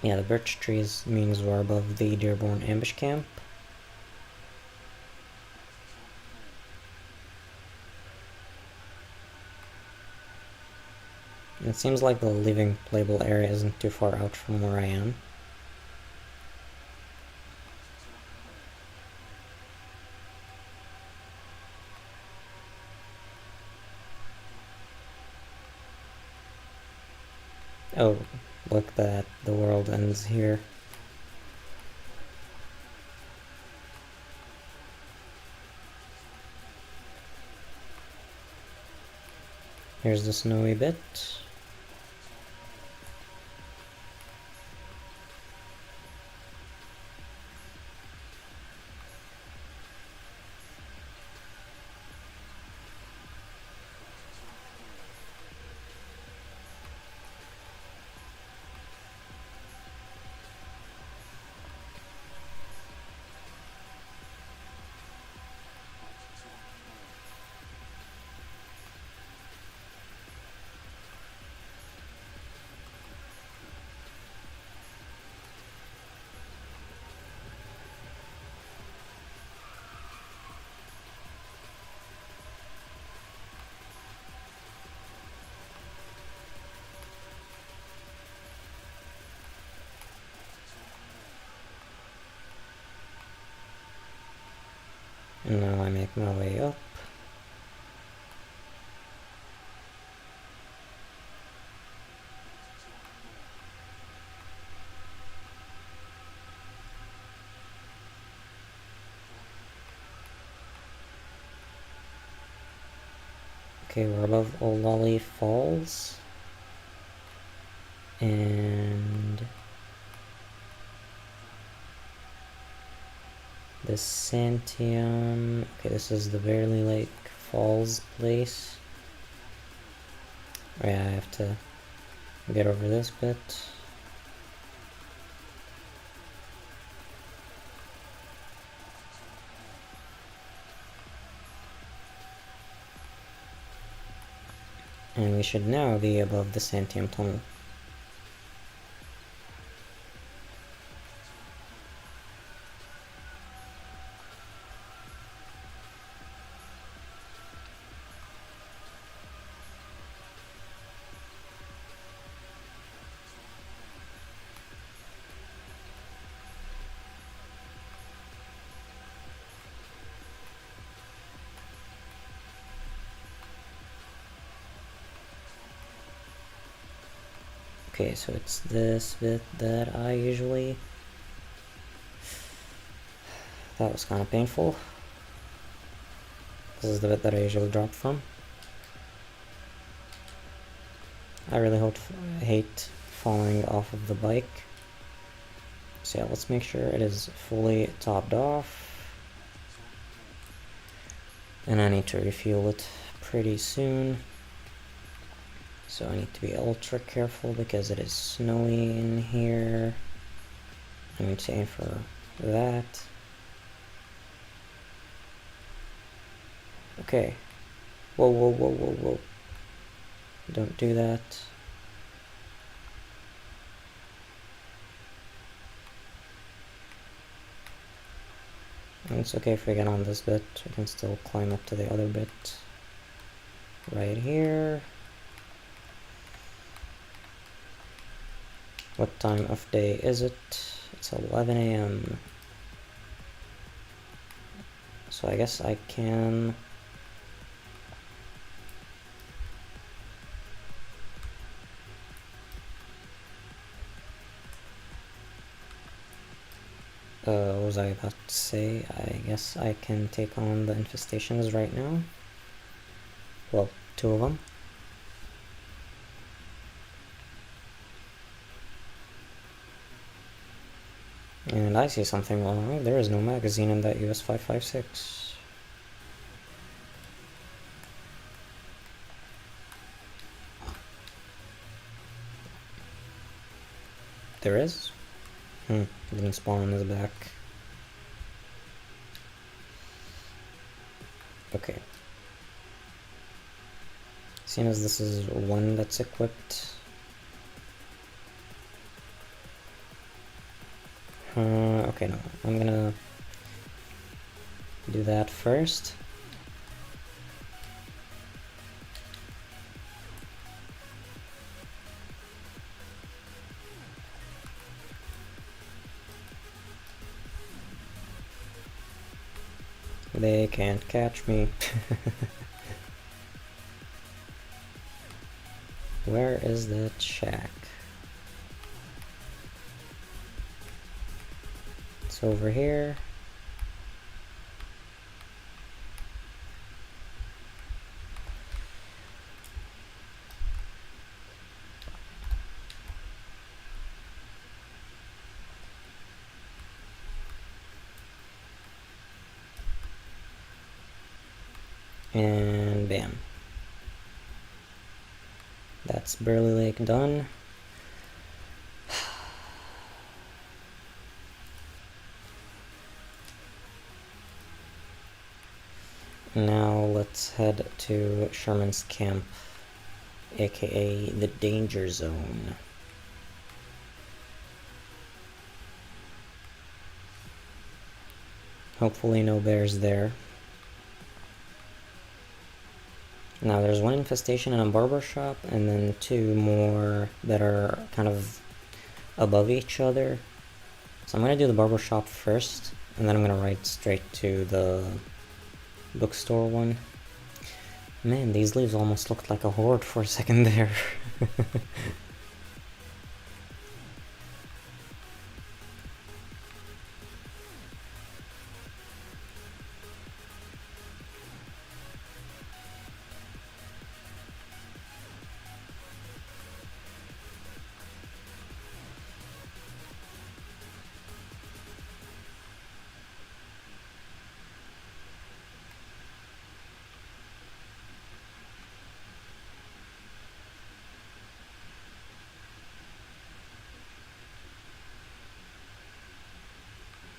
Yeah, the birch trees means we're above the Dearborn ambush camp. It seems like the living playable area isn't too far out from where I am. Oh, look, that the world ends here. Here's the snowy bit. Now I make my way up. Okay, we're above Olali Falls. And the Santiam. Okay, this is the Barely Lake Falls place. Oh, yeah, I have to get over this bit. And we should now be above the Santiam Tunnel. Okay, so it's this bit that I usually... That was kind of painful. This is the bit that I usually drop from. I really hate falling off of the bike. So yeah, let's make sure it is fully topped off. And I need to refuel it pretty soon. So I need to be ultra careful because it is snowy in here. I need to aim for that. Okay. Whoa, whoa, whoa, whoa, whoa. Don't do that. And it's okay if we get on this bit. We can still climb up to the other bit. Right here. What time of day is it? It's 11 a.m. So I guess I can... what was I about to say? I guess I can take on the infestations right now. Well, 2 of them. And I see something wrong. There is no magazine in that US 556. There is? Didn't spawn on his back. Okay. Seeing as this is one that's equipped. Okay, no. I'm gonna do that first. They can't catch me. Where is that shack? It's over here. And bam. That's Barely Lake done. Now let's head to Sherman's camp, aka the danger zone. Hopefully no bears there. Now there's one infestation in a barber shop, and then 2 more that are kind of above each other. So I'm gonna do the barber shop first, and then I'm gonna ride straight to the bookstore one. Man, these leaves almost looked like a horde for a second there.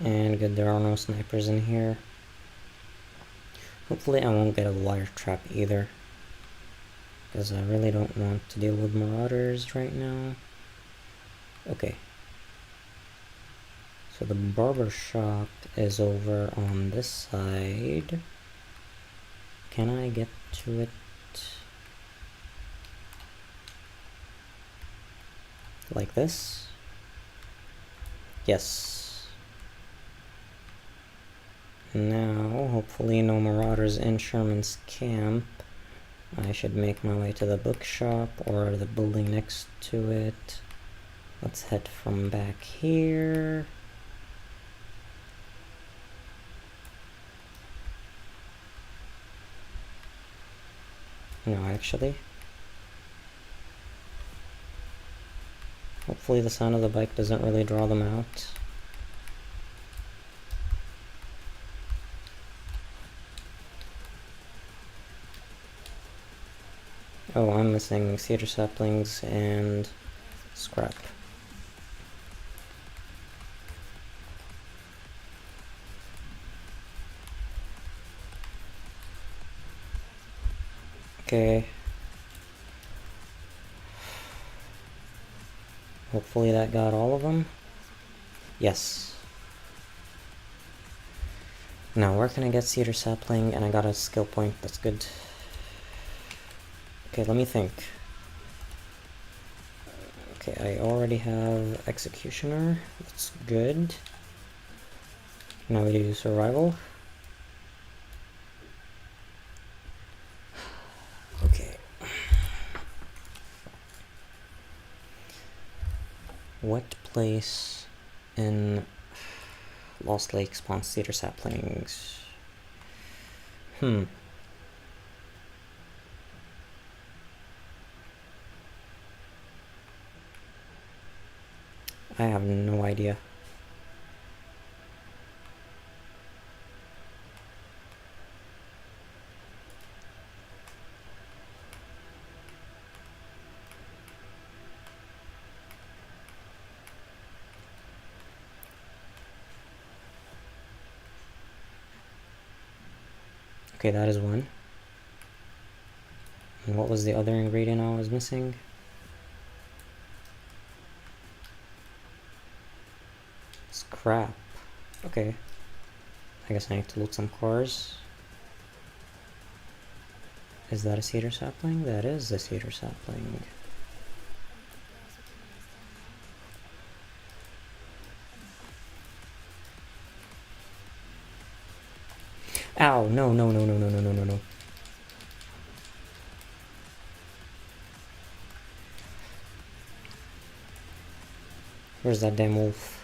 And good, there are no snipers in here. Hopefully I won't get a wire trap either, because I really don't want to deal with marauders right now. Okay. So the barber shop is over on this side. Can I get to it? Like this? Yes. Now, hopefully no marauders in Sherman's camp. I should make my way to the bookshop or the building next to it. Let's head from back here. No, actually. Hopefully the sound of the bike doesn't really draw them out. Oh, I'm missing cedar saplings and scrap. Okay. Hopefully that got all of them. Yes. Now, where can I get cedar sapling? And I got a skill point. That's good. Okay, let me think. Okay, I already have executioner. That's good. Now we do survival. Okay. What place in Lost Lake spawns cedar saplings? I have no idea. Okay, that is one. And what was the other ingredient I was missing? Scrap. Okay. I guess I need to loot some cores. Is that a cedar sapling? That is a cedar sapling. Ow, no, no, no, no, no, no, no, no, no. Where's that damn wolf?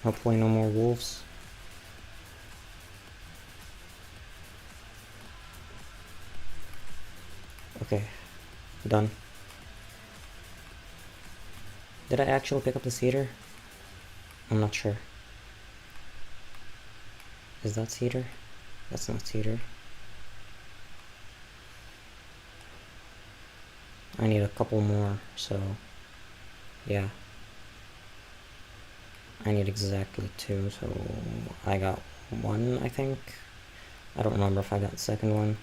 Hopefully no more wolves. Okay, done. Did I actually pick up the cedar? I'm not sure. Is that cedar? That's not cedar. I need a couple more, so yeah. I need exactly 2, so I got 1, I think. I don't remember if I got the second one.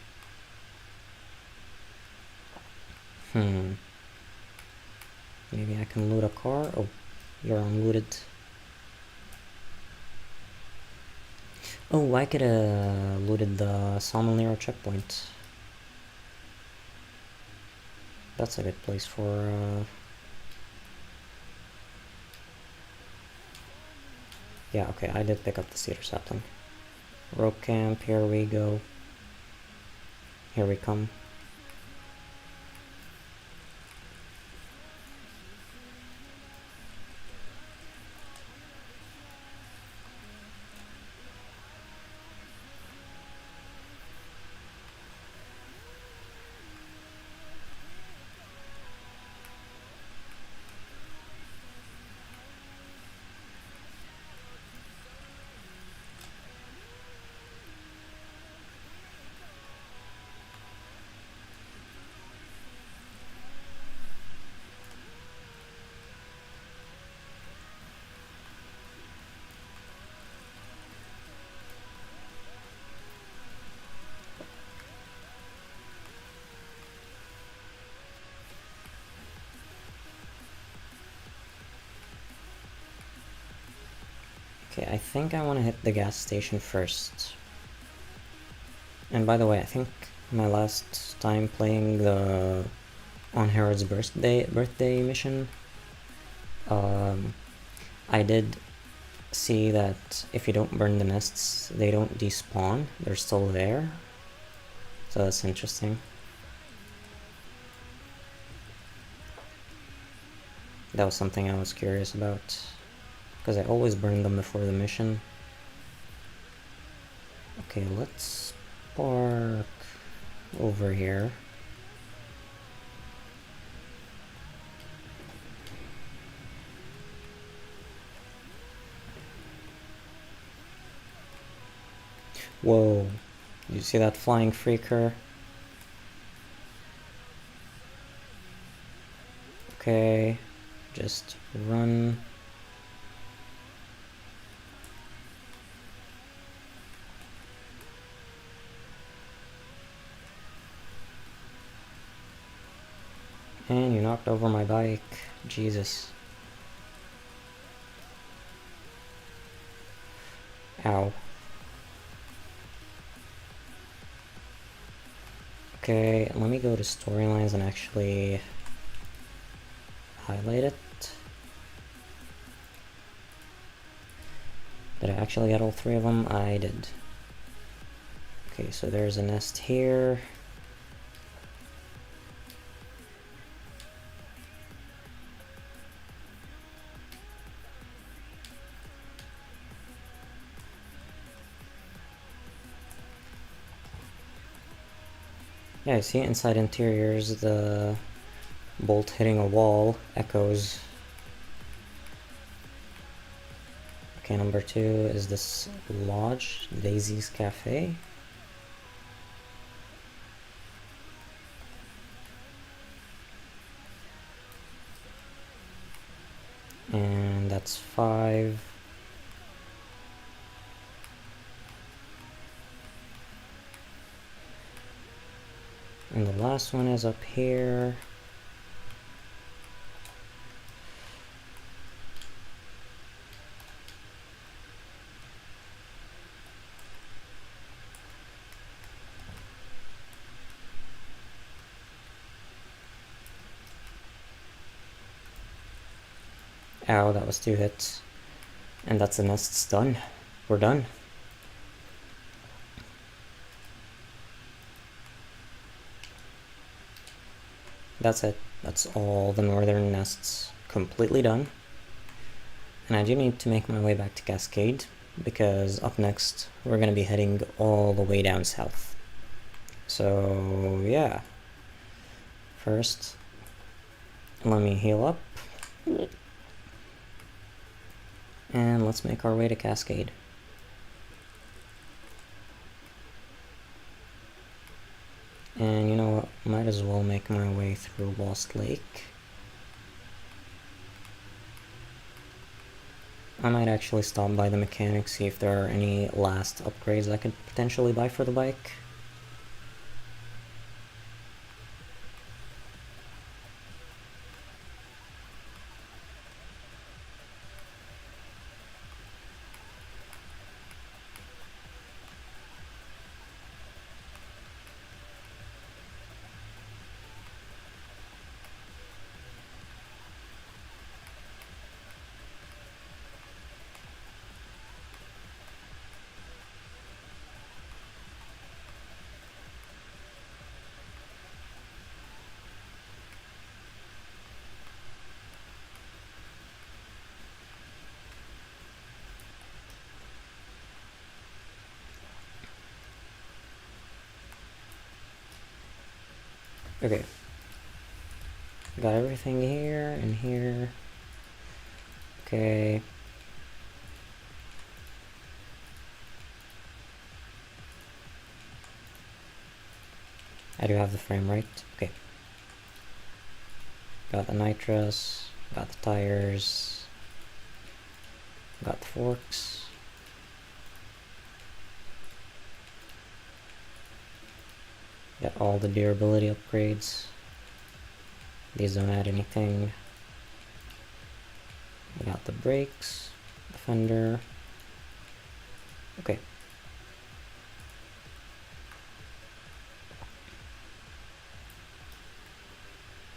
Maybe I can loot a car? Oh, you're unlooted. Oh, I could have looted the Nero checkpoint. That's a good place for Yeah, okay, I did pick up the cedar sapling. Rope camp, here we go. Here we come. Okay, I think I want to hit the gas station first. And by the way, I think my last time playing the on Herod's birthday mission, I did see that if you don't burn the nests, they don't despawn. They're still there. So that's interesting. That was something I was curious about, because I always burn them before the mission. Okay, let's park over here. Whoa, you see that flying freaker? Okay, just run. And you knocked over my bike. Jesus. Ow. Okay, let me go to storylines and actually highlight it. Did I actually get all three of them? I did. Okay, so there's a nest here. Yeah, I see inside interiors, the bolt hitting a wall echoes. Okay, number 2 is this lodge, Daisy's Cafe. And that's 5. And the last one is up here. Ow, that was 2 hits. And that's the nest's done. We're done. That's it. That's all the northern nests completely done. And I do need to make my way back to Cascade, because up next we're going to be heading all the way down south. So yeah. First, let me heal up. And let's make our way to Cascade. And you know what, might as well make my way through Lost Lake. I might actually stop by the mechanic, see if there are any last upgrades I could potentially buy for the bike. Okay. Got everything here and here. Okay. I do have the frame right. Okay. Got the nitrous. Got the tires. Got the forks. Got all the durability upgrades. These don't add anything. We got the brakes, the fender. Okay.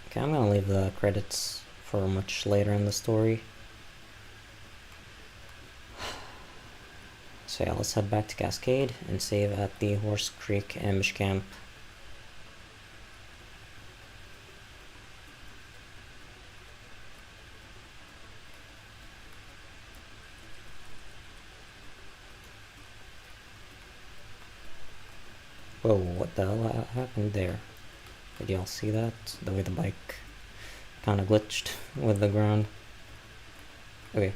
Okay, I'm gonna leave the credits for much later in the story. So yeah, let's head back to Cascade and save at the Horse Creek ambush camp. Whoa, what the hell happened there? Did y'all see that? The way the bike kind of glitched with the ground. Okay.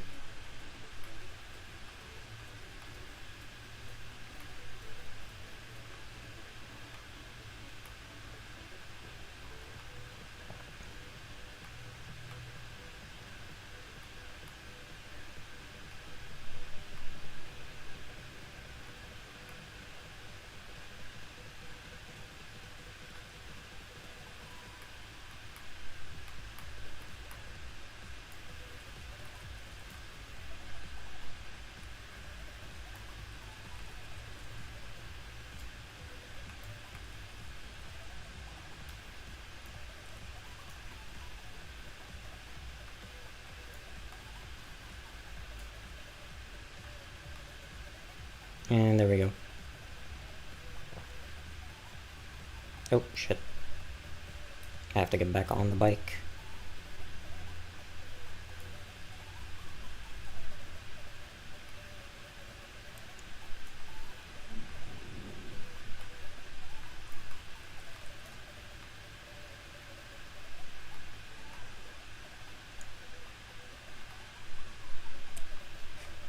And there we go. Oh, shit. I have to get back on the bike.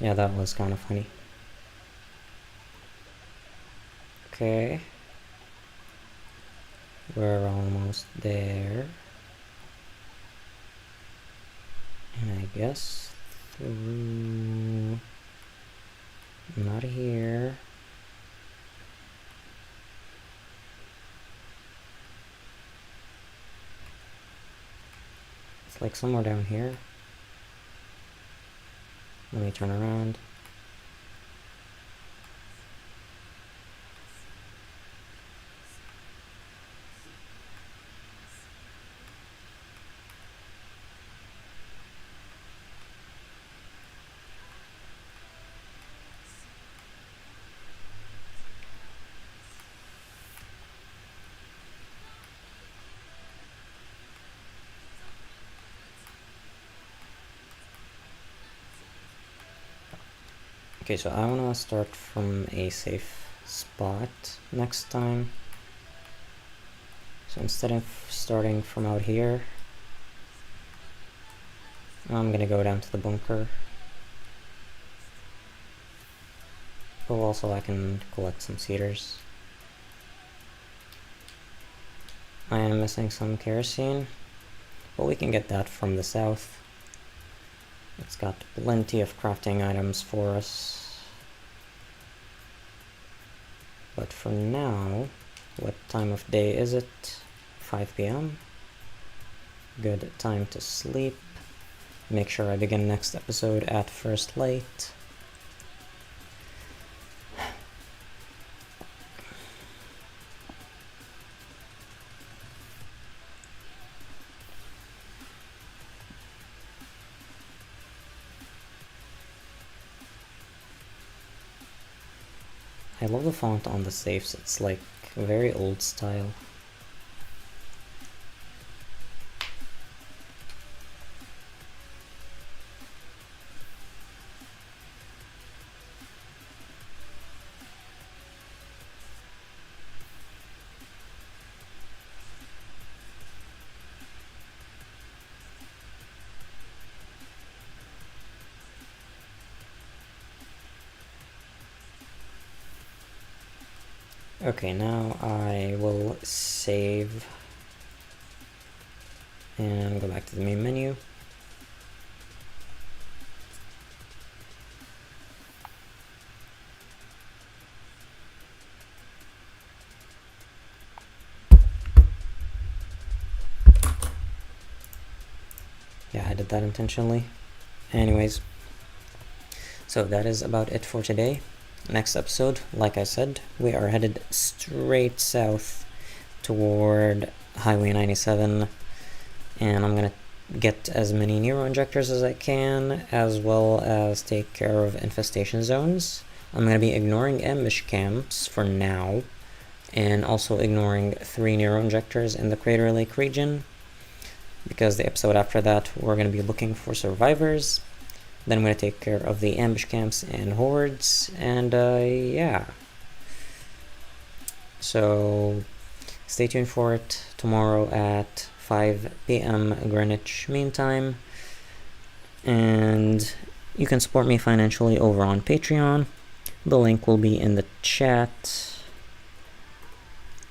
Yeah, that was kind of funny. Okay. We're almost there. And I guess through... not here. It's like somewhere down here. Let me turn around. Okay, so I want to start from a safe spot next time. So instead of starting from out here, I'm gonna go down to the bunker. Oh, also I can collect some cedars. I am missing some kerosene, but we can get that from the south. It's got plenty of crafting items for us. But for now, what time of day is it? 5 p.m. Good time to sleep. Make sure I begin next episode at first light. I love the font on the safes, it's like very old style. Okay, now I will save and go back to the main menu. Yeah, I did that intentionally. Anyways, so that is about it for today. Next episode, like I said, we are headed straight south toward Highway 97, and I'm gonna get as many Nero injectors as I can, as well as take care of infestation zones. I'm gonna be ignoring ambush camps for now, and also ignoring 3 Nero injectors in the Crater Lake region, because the episode after that we're gonna be looking for survivors. Then I'm gonna take care of the ambush camps and hordes, and yeah. So stay tuned for it tomorrow at 5 p.m. Greenwich Mean Time. And you can support me financially over on Patreon. The link will be in the chat.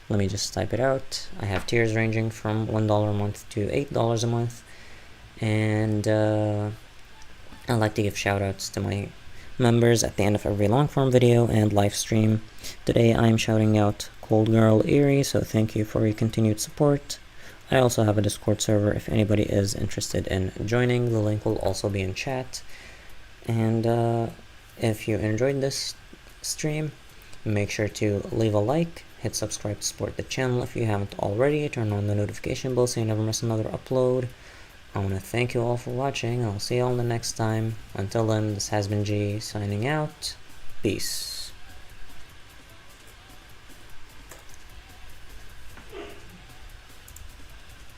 Let me just type it out. I have tiers ranging from $1 a month to $8 a month. And I like to give shoutouts to my members at the end of every long form video and live stream. Today I'm shouting out Cold Girl Erie, so thank you for your continued support. I also have a Discord server if anybody is interested in joining. The link will also be in chat. And if you enjoyed this stream, make sure to leave a like, hit subscribe to support the channel if you haven't already, turn on the notification bell so you never miss another upload. I want to thank you all for watching. I'll see you all the next time. Until then, this has been G signing out. Peace.